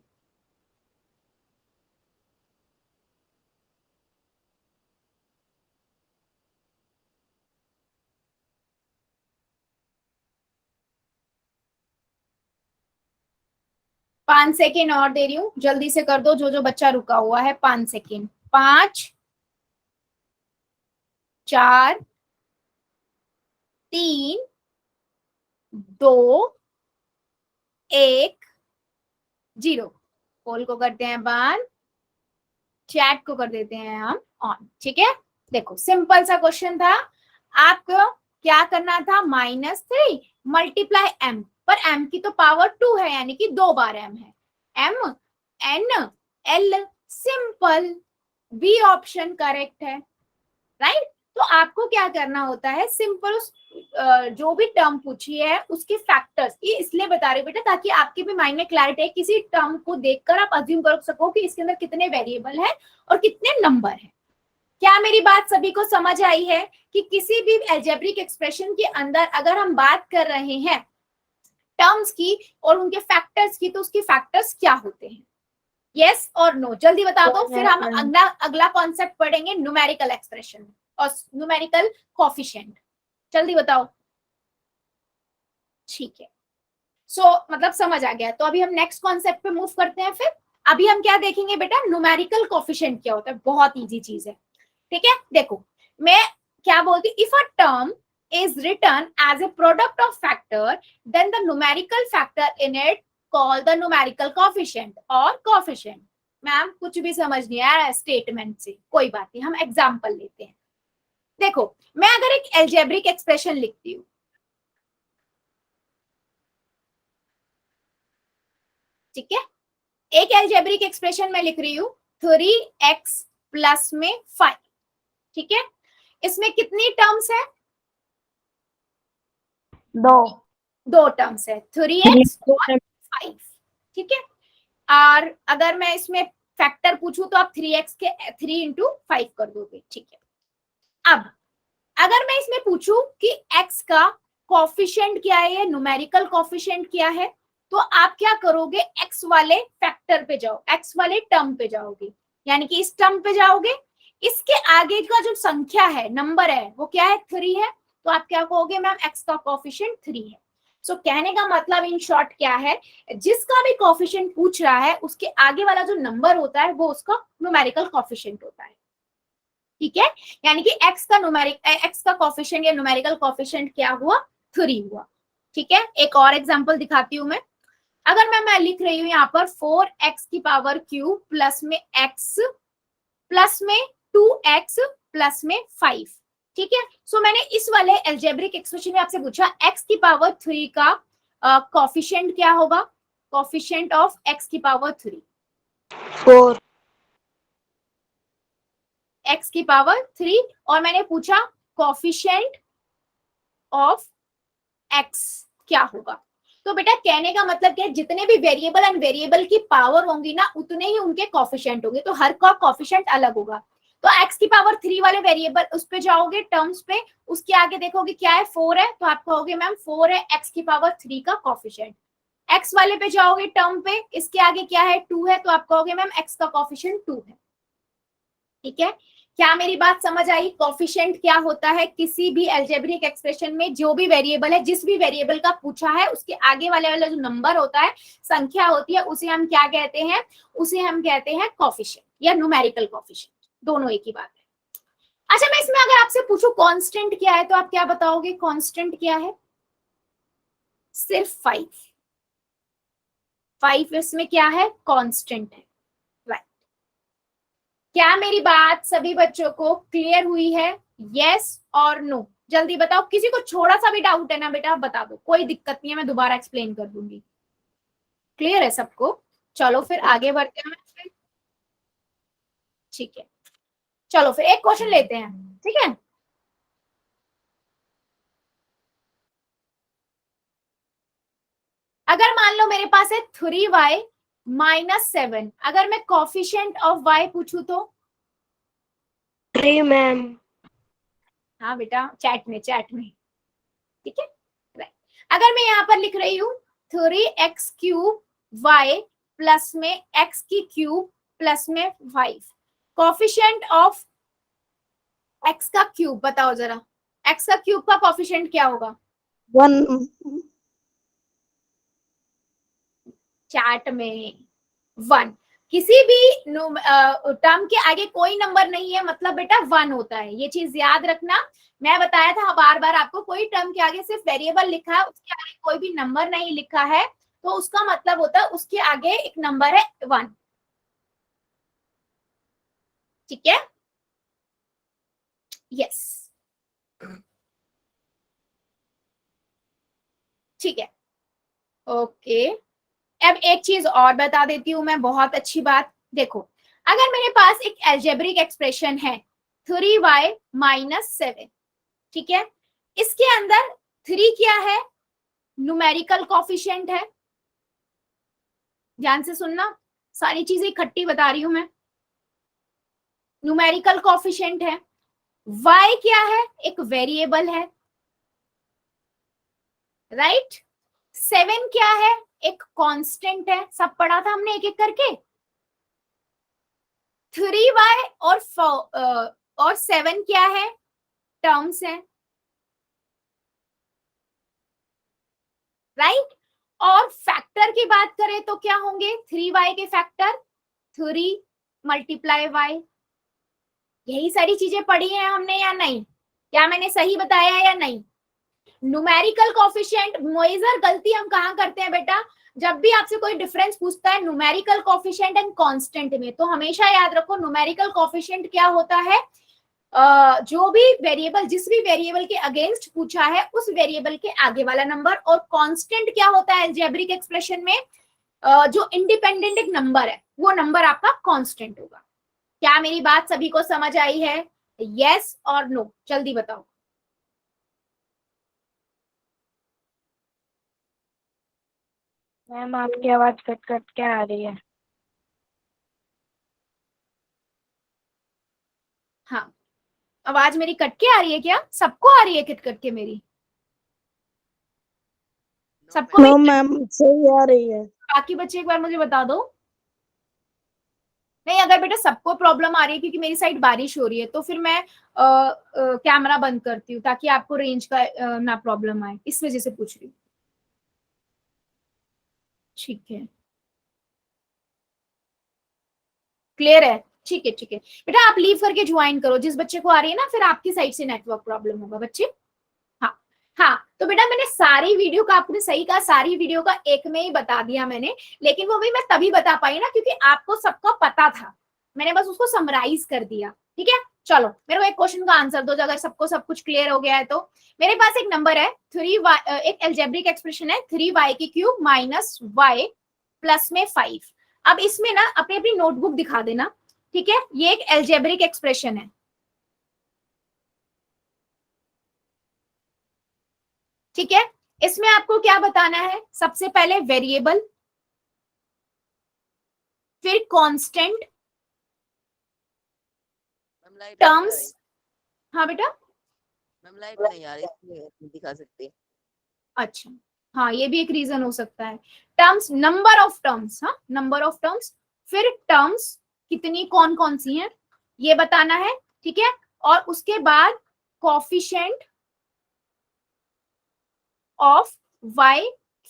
पांच सेकेंड और दे रही हूँ, जल्दी से कर दो जो जो बच्चा रुका हुआ है। 5 सेकेंड, 5 4 3 2 1 0। पोल को करते हैं बंद, चैट को कर देते हैं हम ऑन। ठीक है, देखो सिंपल सा क्वेश्चन था, आपको क्या करना था? -3 मल्टीप्लाई m, पर m की तो पावर 2 है, यानी कि 2 बार m है। m n l, simple, B option correct है, राइट। तो आपको क्या करना होता है? सिंपल उस जो भी टर्म पूछी है उसके फैक्टर्स, ये इसलिए बता रही हूँ बेटा ताकि आपके भी माइंड में क्लैरिटी है, किसी टर्म को देखकर आप अज्यूम कर सको कि इसके अंदर कितने वेरिएबल है और कितने नंबर है। क्या मेरी बात सभी को समझ आई है कि किसी भी अलजेब्रिक एक्सप्रेशन के अंदर अगर हम बात कर रहे हैं टर्म्स की और उनके फैक्टर्स की, तो उसके फैक्टर्स क्या होते हैं? यस और नो, जल्दी बता दो, फिर हम अगला कॉन्सेप्ट पढ़ेंगे न्यूमेरिकल एक्सप्रेशन और न्यूमेरिकल कोएफिशिएंट। जल्दी बताओ। ठीक है, सो मतलब समझ आ गया। तो अभी हम नेक्स्ट कॉन्सेप्ट पे मूव करते हैं। फिर अभी हम क्या देखेंगे बेटा? न्यूमेरिकल कोएफिशिएंट क्या होता है, बहुत इजी चीज है। ठीक है, देखो मैं क्या बोलती, if a term is written as a product of factor, then the numerical factor in it called the numerical coefficient or coefficient। Ma'am कुछ भी समझ नहीं आया स्टेटमेंट से, कोई बात नहीं, हम एग्जांपल लेते हैं। देखो मैं अगर एक अलजेब्रिक एक्सप्रेशन लिखती हूँ, ठीक है, एक अलजेब्रिक एक्सप्रेशन में लिख रही हूँ 3x प्लस में 5, ठीक है, इसमें कितनी टर्म्स है? दो टर्म्स है, 3x और 5, ठीक है। और अगर मैं इसमें फैक्टर पूछूं तो आप 3x के 3 इंटू 5 कर दोगे, ठीक है। अब अगर मैं इसमें पूछूं कि x का कोएफिशिएंट क्या है, न्यूमेरिकल कोएफिशिएंट क्या है, तो आप क्या करोगे? x वाले फैक्टर पे जाओ, x वाले टर्म पे जाओगे, यानी कि इस टर्म पे जाओगे, इसके आगे का जो संख्या है, नंबर है, वो क्या है? 3 है, तो आप क्या कहोगे? मैम x का कोएफिशिएंट 3 है। सो कहने का मतलब इन शॉर्ट क्या है, जिसका भी कोएफिशिएंट पूछ रहा है उसके आगे वाला जो नंबर होता है वो उसका न्यूमेरिकल कोएफिशिएंट होता है, ठीक है। यानी कि x का कोएफिशिएंट या न्यूमेरिकल कोएफिशिएंट क्या हुआ? 3 हुआ। ठीक है, एक और एग्जांपल दिखाती हूं मैं। अगर मैं लिख रही हूं यहाँ पर 4x की पावर क्यूब प्लस में x प्लस में 2x प्लस में 5। ठीक है, सो मैंने इस वाले एल्जेब्रिक एक्सप्रेशन में आपसे पूछा x की पावर 3 का कोफिशिएंट क्या होगा? कोफिशिएंट ऑफ x की पावर 3,
4,
x की पावर 3, और मैंने पूछा कोफिशिएंट ऑफ x क्या होगा। तो बेटा कहने का मतलब क्या है, जितने भी वेरिएबल एंड वेरिएबल की पावर होंगी ना उतने ही उनके कोफिशिएंट होंगे, तो हर का कोफिशिएंट अलग होगा। तो x की पावर 3 वाले वेरिएबल उस पे जाओगे टर्म्स पे, उसके आगे देखोगे क्या है 4 है, तो आप कहोगे मैम 4 है x की पावर 3 का कोफिशिएंट। x वाले पे जाओगे टर्म पे, इसके आगे क्या है 2 है, तो आप कहोगे मैम x का कोफिशिएंट 2 है। ठीक है, क्या मेरी बात समझ आई? कोफिशिएंट क्या होता है? किसी भी अलजेब्रिक एक्सप्रेशन में जो भी वेरिएबल है, जिस भी वेरिएबल का पूछा है उसके आगे वाले वाला जो नंबर होता है, संख्या होती है, उसे हम क्या कहते हैं? उसे हम कहते हैं कोफिशिएंट या न्यूमेरिकल कोफिशिएंट, दोनों एक ही बात है। अच्छा, मैं इसमें अगर आपसे पूछूं कांस्टेंट क्या है, तो आप क्या बताओगे? कांस्टेंट क्या है? सिर्फ 5 इसमें क्या है? कांस्टेंट है। क्या मेरी बात सभी बच्चों को क्लियर हुई है? यस और नो, जल्दी बताओ। किसी को थोड़ा सा भी डाउट है ना बेटा बता दो, कोई दिक्कत नहीं है, मैं दोबारा एक्सप्लेन कर दूंगी। क्लियर है सबको? चलो फिर आगे बढ़ते हैं। ठीक है, चलो फिर एक क्वेश्चन लेते हैं। ठीक है, अगर मान लो मेरे पास है 3y माइनस 7, अगर मैं कोफिशिएंट ऑफ y पूछूं तो?
3 मैम।
हाँ बेटा, चैट में ठीक है, राइट। अगर मैं यहाँ पर लिख रही हूँ 3x क्यूब y प्लस में x की क्यूब प्लस में 5, कोफिशिएंट ऑफ x का क्यूब बताओ जरा, x का क्यूब का कोफिशिएंट क्या होगा?
1,
चैट में 1। किसी भी टर्म के आगे कोई नंबर नहीं है मतलब बेटा 1 होता है, ये चीज याद रखना। मैं बताया था बार बार आपको, कोई टर्म के आगे सिर्फ वेरिएबल लिखा है, उसके आगे कोई भी नंबर नहीं लिखा है, तो उसका मतलब होता है उसके आगे एक नंबर है 1। ठीक है, यस, ठीक है, ओके। अब एक चीज और बता देती हूं मैं, बहुत अच्छी बात। देखो, अगर मेरे पास एक एल्जेब्रिक एक्सप्रेशन है 3y माइनस 7, ठीक है, इसके अंदर 3 क्या है? न्यूमेरिकल कोफिशिएंट है। ध्यान से सुनना, सारी चीजें इकट्ठी बता रही हूं मैं। न्यूमेरिकल कोफिशिएंट है। y क्या है? एक वेरिएबल है, राइट। 7 क्या है? एक कांस्टेंट है, सब पढ़ा था हमने एक एक करके। 3y और 7 क्या है? टर्म्स है, राइट। और फैक्टर की बात करें तो क्या होंगे? 3y के फैक्टर 3 मल्टीप्लाई y। यही सारी चीजें पढ़ी हैं हमने या नहीं? क्या मैंने सही बताया या नहीं? न्यूमेरिकल कोफिशिएंट, मेजर गलती हम कहाँ करते हैं बेटा? जब भी आपसे कोई डिफरेंस पूछता है न्यूमेरिकल कोफिशिएंट एंड कांस्टेंट में, तो हमेशा याद रखो न्यूमेरिकल कोफिशिएंट क्या होता है? जो भी वेरिएबल, जिस भी वेरिएबल के अगेंस्ट पूछा है उस वेरिएबल के आगे वाला नंबर। और कांस्टेंट क्या होता है अलजेब्रिक एक्सप्रेशन में? जो इंडिपेंडेंट एक नंबर है वो नंबर आपका कांस्टेंट होगा। क्या मेरी बात सभी को समझ आई है? यस और नो, जल्दी बताओ।
मैम आपकी आवाज कट कट के आ रही है।
हाँ, आवाज मेरी कट के आ रही है क्या? सबको आ रही है कट कट के मेरी? सबको
नो मैम सही आ रही है।
बाकी बच्चे एक बार मुझे बता दो। नहीं, अगर बेटा सबको प्रॉब्लम आ रही है, क्योंकि मेरी साइड बारिश हो रही है, तो फिर मैं कैमरा बंद करती हूँ ताकि आपको रेंज का ना प्रॉब्लम आए, इस वजह से पूछ रही हूँ। ठीक है, क्लियर है? ठीक है, ठीक है बेटा, आप लीव करके ज्वाइन करो। जिस बच्चे को आ रही है ना, फिर आपकी साइड से नेटवर्क प्रॉब्लम होगा बच्चे। हाँ हाँ, तो बेटा मैंने सारी वीडियो का, आपने सही कहा, सारी वीडियो का एक में ही बता दिया मैंने, लेकिन वो भी मैं तभी बता पाई ना क्योंकि आपको सबका पता था, मैंने बस उसको समराइज कर दिया। ठीक है, चलो मेरे को एक क्वेश्चन का आंसर दो, अगर सबको सब कुछ क्लियर हो गया है तो। मेरे पास एक नंबर है 3y, एक एल्जेब्रिक एक्सप्रेशन है 3y की क्यूब माइनस y प्लस में 5। अब इसमें ना अपनी अपनी नोटबुक दिखा देना, ठीक है, ये एक एल्जेब्रिक एक्सप्रेशन है, ठीक है। इसमें आपको क्या बताना है, सबसे पहले वेरिएबल, फिर कांस्टेंट,
मैम लाइट
टर्म्स। हाँ बेटा,
मैम लाइट नहीं आ रही इसलिए नहीं दिखा सकते।
अच्छा, हाँ ये भी एक रीजन हो सकता है। टर्म्स, नंबर ऑफ टर्म्स, हाँ नंबर ऑफ टर्म्स, फिर टर्म्स कितनी कौन कौन सी हैं ये बताना है, ठीक है। और उसके बाद coefficient of y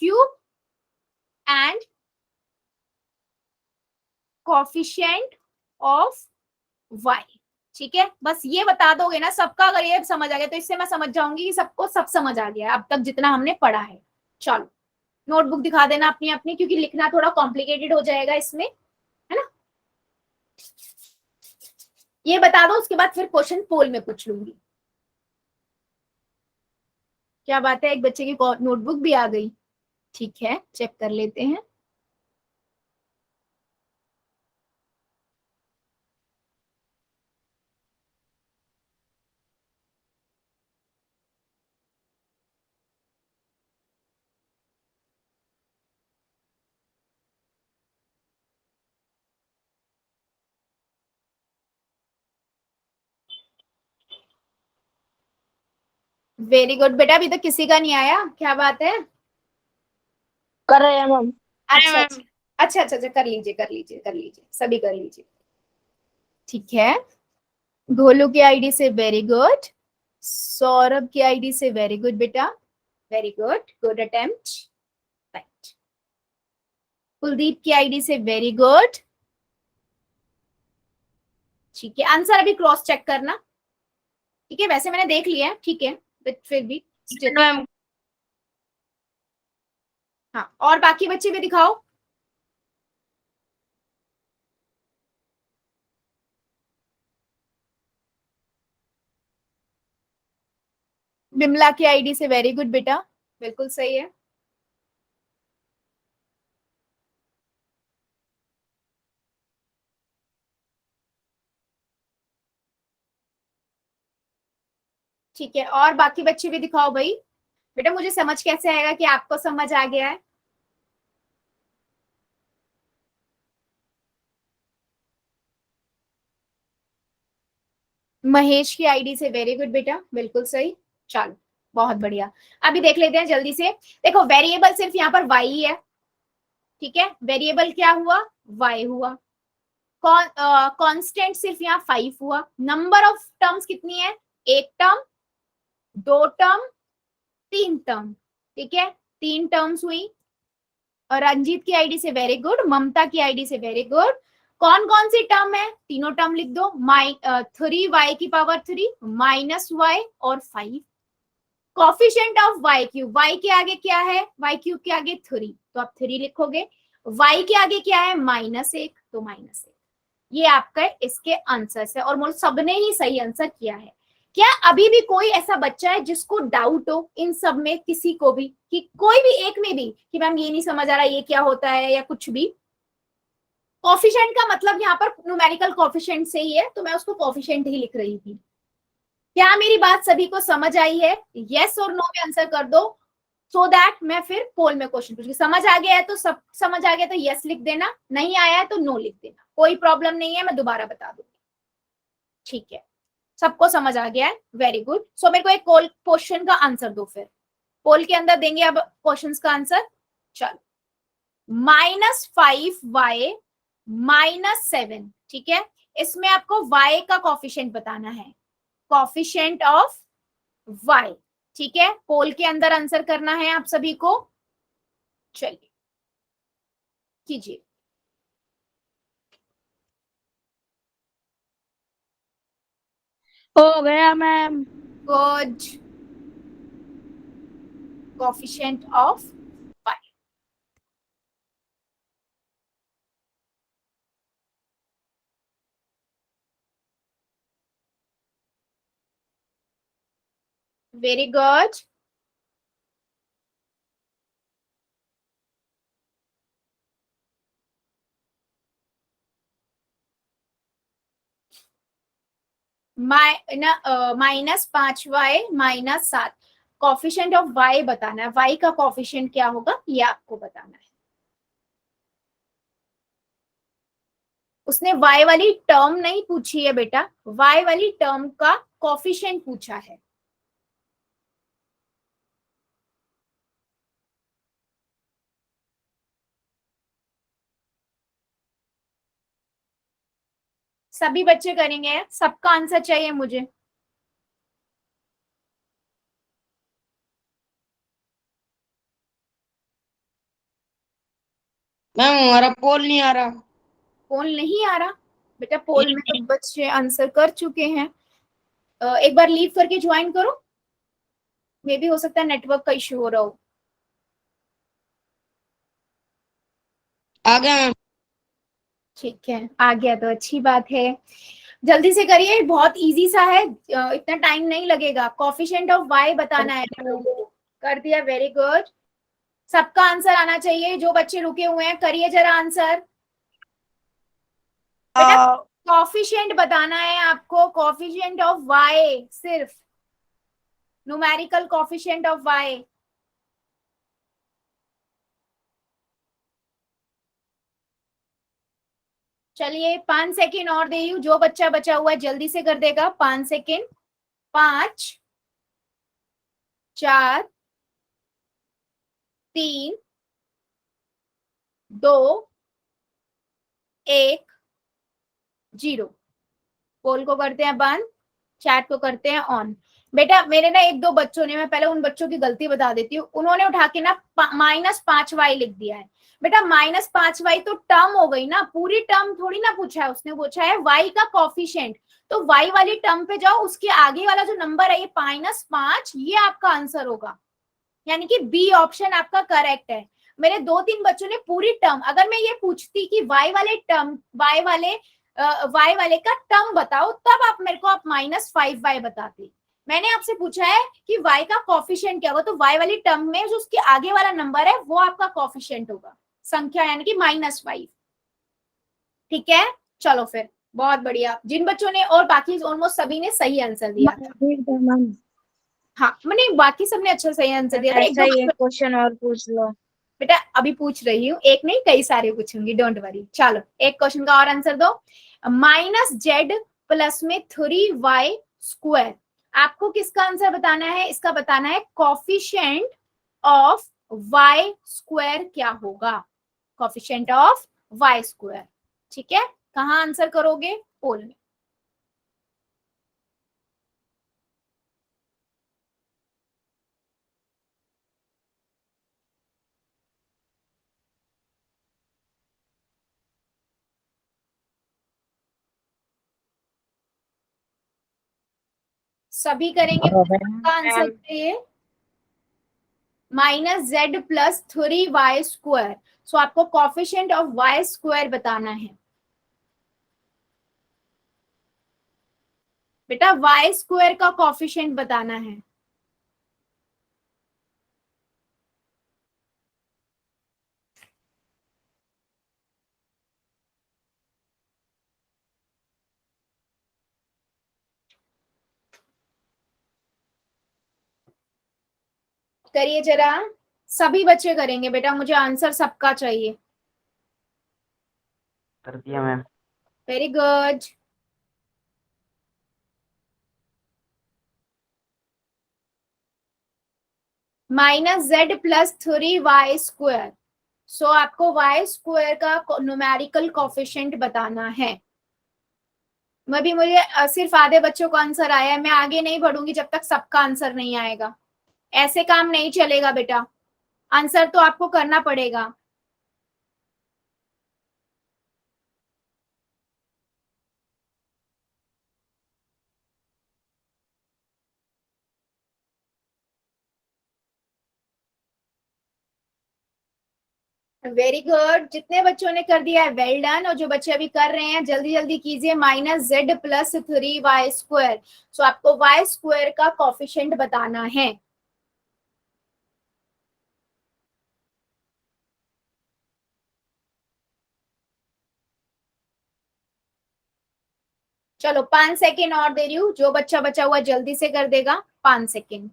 cube and coefficient of y, ठीक है। बस ये बता दोगे ना सबका, अगर ये समझ आ गया तो इससे मैं समझ जाऊंगी कि सबको सब समझ आ गया अब तक जितना हमने पढ़ा है। चलो नोटबुक दिखा देना अपनी अपनी, क्योंकि लिखना थोड़ा कॉम्प्लिकेटेड हो जाएगा इसमें, है ना। ये बता दो, उसके बाद फिर क्वेश्चन पोल में पूछ लूंगी। क्या बात है, एक बच्चे की नोटबुक भी आ गई, ठीक है चेक कर लेते हैं। वेरी गुड बेटा, अभी तक किसी का नहीं आया, क्या बात है।
कर रहे हैं मैम।
अच्छा अच्छा अच्छा अच्छा अच्छा, कर लीजिए कर लीजिए कर लीजिए, सभी कर लीजिए, ठीक है। गोलू की आईडी से वेरी गुड, सौरभ की आईडी से वेरी गुड बेटा, very good, good attempt, right. Kuldeep की आईडी से वेरी गुड, ठीक है। आंसर अभी क्रॉस चेक करना, ठीक है, वैसे मैंने देख लिया है, ठीक है, बट फिर भी still।
मैम
हाँ, और बाकी बच्चे भी दिखाओ। बिमला की आईडी से वेरी गुड बेटा, बिल्कुल सही है। ठीक है, और बाकी बच्चे भी दिखाओ भाई। बेटा मुझे समझ कैसे आएगा कि आपको समझ आ गया है। महेश की आईडी से वेरी गुड बेटा, बिल्कुल सही, चलो बहुत बढ़िया। अभी देख लेते हैं जल्दी से। देखो वेरिएबल सिर्फ यहाँ पर y ही है, ठीक है, वेरिएबल क्या हुआ, y हुआ। कांस्टेंट सिर्फ यहाँ 5 हुआ। नंबर ऑफ टर्म्स कितनी है, एक टर्म, दो टर्म, तीन टर्म, ठीक है, तीन टर्म्स हुई। और रंजीत की आईडी से वेरी गुड, ममता की आईडी से वेरी गुड। कौन कौन सी टर्म है, तीनों टर्म लिख दो, 3y की पावर 3 माइनस y और 5। Coefficient of y cube, y के आगे क्या है, y क्यूब के आगे 3, तो आप 3 लिखोगे। y के आगे क्या है, -1, तो -1। ये आपका इसके आंसर है, और सबने ही सही आंसर किया है। क्या अभी भी कोई ऐसा बच्चा है जिसको डाउट हो इन सब में, किसी को भी, कि कोई भी एक में भी कि मैम ये नहीं समझ आ रहा ये क्या होता है या कुछ भी। कॉफिशिएंट का मतलब यहाँ पर न्यूमेरिकल कॉफिशिएंट से ही है, तो मैं उसको कॉफिशिएंट ही लिख रही थी। क्या मेरी बात सभी को समझ आई है, यस और नो में आंसर कर दो, सो दैट मैं फिर पोल में क्वेश्चन पूछूंगी। समझ आ गया है तो सब समझ आ गया तो यस लिख देना, नहीं आया है तो नो लिख देना, कोई प्रॉब्लम नहीं है, मैं दोबारा बता दूंगी, ठीक है। सबको समझ आ गया है, वेरी गुड। सो मेरे को एक क्वेश्चन का आंसर दो, फिर पोल के अंदर देंगे अब क्वेश्चंस का आंसर। चलो, -5y -7, ठीक है, इसमें आपको y का कॉफिशिएंट बताना है, कॉफिशिएंट ऑफ y, ठीक है, पोल के अंदर आंसर करना है आप सभी को। चलिए कीजिए।
हो गया ma'am.
Good coefficient of y. Very good. -5y-7 coefficient of y बताना है. y का कॉफिशिएंट क्या होगा ये आपको बताना है. उसने y वाली टर्म नहीं पूछी है बेटा, y वाली टर्म का कॉफिशिएंट पूछा है. सभी बच्चे करेंगे, सबका आंसर चाहिए मुझे.
मैम हमारा पोल नहीं आ रहा.
पोल नहीं आ रहा बेटा, पोल में तो बच्चे आंसर कर चुके हैं. एक बार लीव करके ज्वाइन करो, मे भी हो सकता है नेटवर्क का इश्यू हो रहा हो.
आ गया मैम.
ठीक है, आ गया तो अच्छी बात है. जल्दी से करिए, बहुत इजी सा है, इतना टाइम नहीं लगेगा. कॉफिशिएंट ऑफ y बताना है. कर दिया, वेरी गुड. सबका आंसर आना चाहिए. जो बच्चे रुके हुए हैं करिए जरा आंसर. बेटा कॉफिशिएंट बताना है आपको, कॉफिशिएंट ऑफ y, सिर्फ न्यूमेरिकल कॉफिशिएंट ऑफ y. चलिए 5 सेकेंड और दे रही हूँ, जो बच्चा बचा हुआ है जल्दी से कर देगा. 5 सेकेंड. 5, 4, 3, 2, 1, 0. पोल को करते हैं बंद, चैट को करते हैं ऑन. बेटा मेरे ना एक दो बच्चों ने, मैं पहले उन बच्चों की गलती बता देती हूँ, उन्होंने उठा के ना -5y लिख दिया है. बेटा -5y तो टर्म हो गई ना, पूरी टर्म थोड़ी ना पूछा है उसने, पूछा है y का कॉफिशिएंट. तो y वाली टर्म पे जाओ, उसके आगे वाला जो नंबर है ये -5, ये आपका आंसर होगा. यानी कि बी ऑप्शन आपका करेक्ट है. मेरे 2-3 बच्चों ने पूरी टर्म, अगर मैं ये पूछती कि y वाले टर्म, y वाले का टर्म बताओ, तब आप मेरे को आप -5y बताते. मैंने आपसे पूछा है कि y का कॉफिशिएंट क्या होगा, तो y वाली टर्म में जो उसके आगे वाला नंबर है वो आपका कॉफिशिएंट होगा, संख्या यानी कि -5. ठीक है, चलो फिर, बहुत बढ़िया. जिन बच्चों ने, और बाकी ऑलमोस्ट सभी ने सही आंसर दिया था. हाँ, मैंने बाकी सबने अच्छा सही आंसर दिया था.
ऐसा ही एक क्वेश्चन और पूछ लो.
बेटा अभी पूछ रही हूँ, एक नहीं कई सारे पूछूंगी, डोंट वरी. चलो एक क्वेश्चन का और आंसर दो. -z प्लस में 3y², आपको किसका आंसर बताना है? इसका बताना है कॉफिशिएंट ऑफ y² क्या होगा, कॉफिशिएंट ऑफ y². ठीक है, कहाँ आंसर करोगे? पोल में. सभी करेंगे, का आंसर चाहिए -z प्लस 3y². सो आपको कॉफिशिएंट ऑफ y² बताना है. बेटा y² का कॉफिशिएंट बताना है. करिए जरा, सभी बच्चे करेंगे बेटा, मुझे आंसर सबका चाहिए.
कर दिया ma'am.
Very good. -z plus 3y². सो आपको y² का न्यूमेरिकल कॉफिशिएंट बताना है. मुझे सिर्फ आधे बच्चों का आंसर आया है, मैं आगे नहीं बढ़ूंगी जब तक सबका आंसर नहीं आएगा. ऐसे काम नहीं चलेगा बेटा, आंसर तो आपको करना पड़ेगा. वेरी गुड, जितने बच्चों ने कर दिया है वेल डन, और जो बच्चे अभी कर रहे हैं जल्दी जल्दी कीजिए। -z+3y²। सो आपको y² का कॉफिशिएंट बताना है। चलो 5 सेकेंड और दे रही हूँ, जो बच्चा बचा हुआ जल्दी से कर देगा। 5 सेकेंड।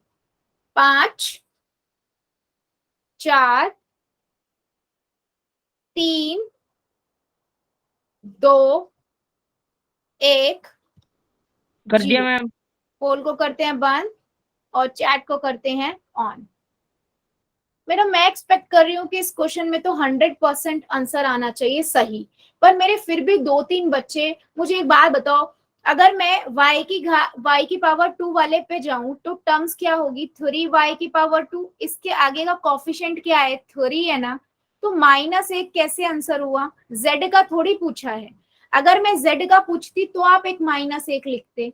5, 4, 3, 2, 1।
कर दिया मैम।
पोल को करते हैं बंद और चैट को करते हैं ऑन। मैडम मैं एक्सपेक्ट कर रही हूँ कि इस क्वेश्चन में तो 100% आंसर आना चाहिए सही, पर मेरे फिर भी 2-3 बच्चे। मुझे एक बात बताओ, अगर मैं y की पावर 2 वाले पे जाऊं तो टर्म्स क्या होगी? 3y की पावर 2, इसके आगे का कॉफिशिएंट क्या है? 3 है ना, तो -1 कैसे आंसर हुआ? z का थोड़ी पूछा है। अगर मैं z का पूछती तो आप एक -1 लिखते।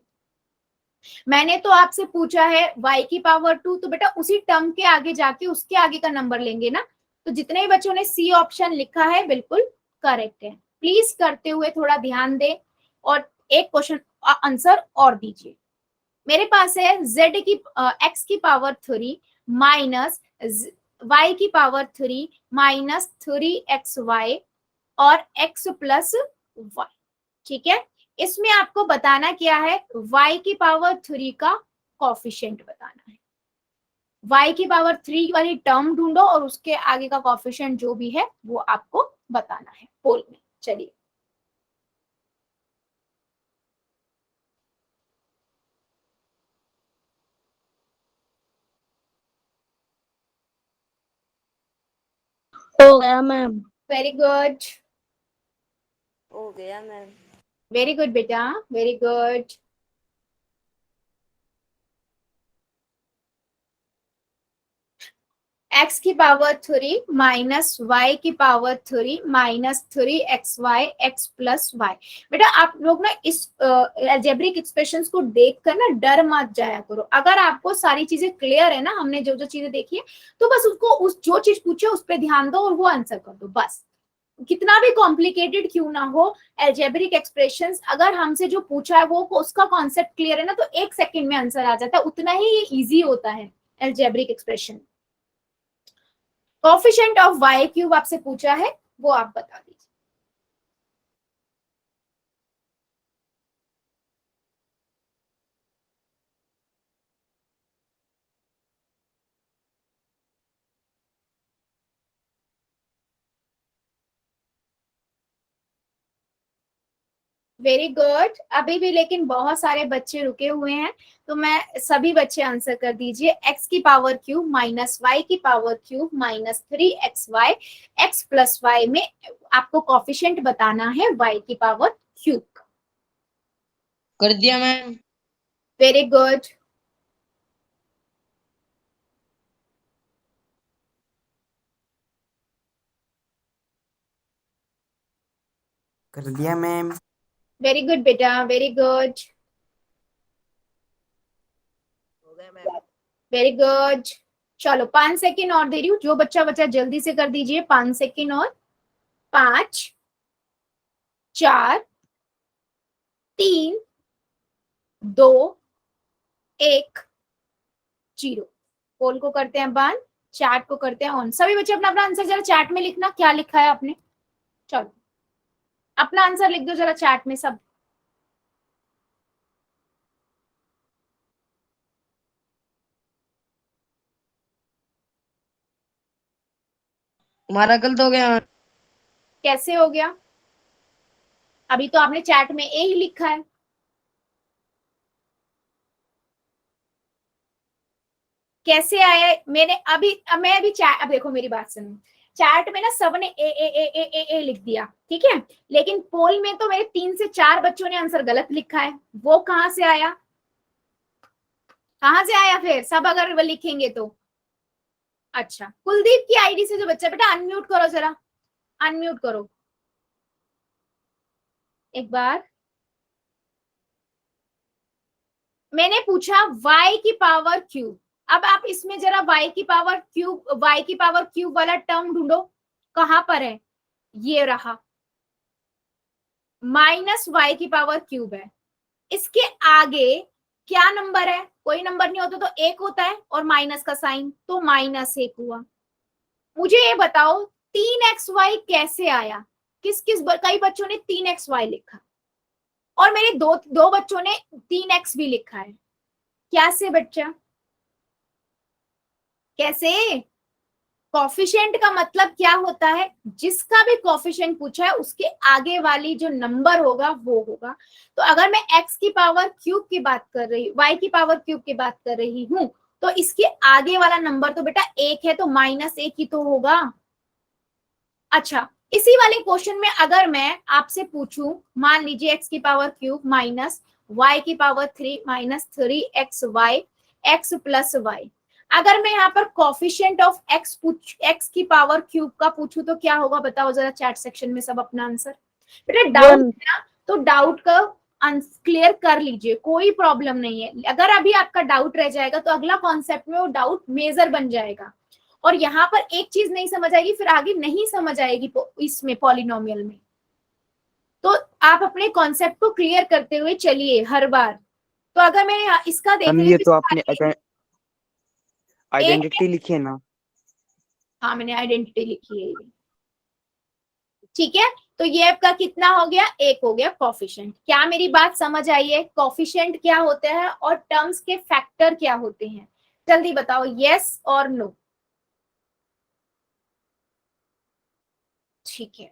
मैंने तो आपसे पूछा है y की पावर 2, तो बेटा उसी टर्म के आगे जाके उसके आगे का नंबर लेंगे ना। तो जितने भी बच्चों ने सी ऑप्शन लिखा है बिल्कुल करेक्ट है। प्लीज करते हुए थोड़ा ध्यान दें और एक क्वेश्चन आंसर और दीजिए। मेरे पास है z की x की पावर 3 माइनस y की पावर 3 माइनस 3xy और x प्लस y। ठीक है, इसमें आपको बताना क्या है? y की पावर 3 का कॉफिशिएंट बताना है। y की पावर 3 वाली टर्म ढूंढो और उसके आगे का कॉफिशिएंट जो भी है वो आपको बताना है पोल में। चलिए
हो गया मैम।
वेरी गुड,
हो गया मैम।
वेरी गुड बेटा, वेरी गुड। x की पावर 3 माइनस y की power 3 minus 3xy x plus y. बेटा आप लोग ना इस अलजेब्रिक एक्सप्रेशंस को देखकर ना डर मत जाया करो। अगर आपको सारी चीजें क्लियर है ना, हमने जो जो चीजें देखी है, तो बस उसको उस जो चीज पूछे उस पर ध्यान दो और वो आंसर कर दो बस। कितना भी कॉम्प्लिकेटेड क्यों ना हो, अलजेब्रिक एक्सप्रेशंस अगर हमसे जो पूछा है वो उसका कॉन्सेप्ट क्लियर है ना, तो 1 सेकेंड में आंसर आ जाता है। उतना ही ये इजी होता है algebraic expression. Coefficient of y³ आपसे पूछा है, वो आप बता दीजिए। वेरी गुड, अभी भी लेकिन बहुत सारे बच्चे रुके हुए हैं, तो मैं सभी बच्चे आंसर कर दीजिए। x की पावर क्यूब माइनस y की power cube minus 3xy x plus y में आपको कॉफिशिएंट बताना है y की पावर क्यूब।
कर दिया मैम।
वेरी गुड,
कर दिया मैम।
वेरी गुड बेटा, वेरी गुड,
हो गया मैम।
Very good. चलो 5 सेकेंड और दे रही हूँ, जो बच्चा बच्चा जल्दी से कर दीजिए। 5 सेकेंड और। 5, 4, 3, 2, 1, 0। पोल को करते हैं बंद, चैट को करते हैं ऑन। सभी बच्चे अपना अपना आंसर जरा चैट में लिखना, क्या लिखा है आपने। चलो अपना आंसर लिख दो जरा चैट में सब।
हमारा गलत हो गया।
कैसे हो गया? अभी तो आपने चैट में ए ही लिखा है। कैसे आया? मैं अभी चैट, अब देखो मेरी बात सुनो। चैट में ना सबने ए लिख दिया, ठीक है, लेकिन पोल में तो मेरे 3 से 4 बच्चों ने आंसर गलत लिखा है। वो कहां से आया? कहां से आया फिर सब अगर वो लिखेंगे तो? अच्छा, कुलदीप की आईडी से जो बच्चा, बेटा अनम्यूट करो जरा, अनम्यूट करो एक बार। मैंने पूछा y की पावर क्यूब। अब आप इसमें जरा y की पावर क्यूब वाला टर्म ढूंढो। कहां पर है, ये रहा, माइनस वाई की पावर क्यूब है। इसके आगे क्या नंबर है, कोई नंबर नहीं होता तो एक होता है और माइनस का साइन, तो -1 हुआ। मुझे ये बताओ 3xy कैसे आया, किस किस कई बच्चों ने 3xy लिखा और मेरे दो बच्चों ने 3x भी लिखा है। कैसे बच्चा, कैसे? कॉफिशिएंट का मतलब क्या होता है, जिसका भी कॉफिशिएंट पूछा है उसके आगे वाली जो नंबर होगा वो होगा। तो अगर मैं x की पावर क्यूब की बात कर रही हूँ, y की पावर क्यूब की बात कर रही हूँ, तो इसके आगे वाला नंबर तो बेटा 1 है, तो -1 ही तो होगा। अच्छा, इसी वाले क्वेश्चन में अगर मैं आपसे पूछूं, मान लीजिए x की पावर क्यूब माइनस y की power 3 minus 3xy x plus y, अगर मैं यहाँ पर कॉफिशिएंट ऑफ x की पावर क्यूब का पूछूं तो क्या होगा, बताओ जरा चैट सेक्शन में सब अपना आंसर। बेटा डाउट है ना, तो डाउट का क्लियर कर लीजिए, कोई प्रॉब्लम नहीं है। अगर अभी आपका डाउट रह जाएगा तो अगला कॉन्सेप्ट में वो डाउट मेजर बन जाएगा, और यहाँ पर एक चीज नहीं समझ आएगी फिर आगे नहीं समझ आएगी इसमें पॉलिनोमियल में। तो आप अपने कॉन्सेप्ट को क्लियर करते हुए चलिए हर बार। तो अगर मैं इसका देख
हम
रही
ये
हूँ
तो आपने आइडेंटिटी लिखी है ना?
हाँ मैंने आइडेंटिटी लिखी है ये, ठीक है। तो ये आपका कितना हो गया, 1 हो गया कॉफिशिएंट। क्या मेरी बात समझ आई है, कॉफिशिएंट क्या होते हैं और टर्म्स के फैक्टर क्या होते हैं, जल्दी बताओ यस और नो। ठीक है,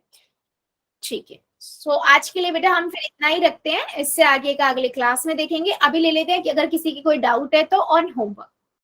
ठीक है। सो आज के लिए बेटा हम फिर इतना ही रखते हैं, इससे आगे का अगले क्लास में देखेंगे। अभी ले लेते हैं कि अगर किसी की कोई डाउट है तो ऑन होमवर्क।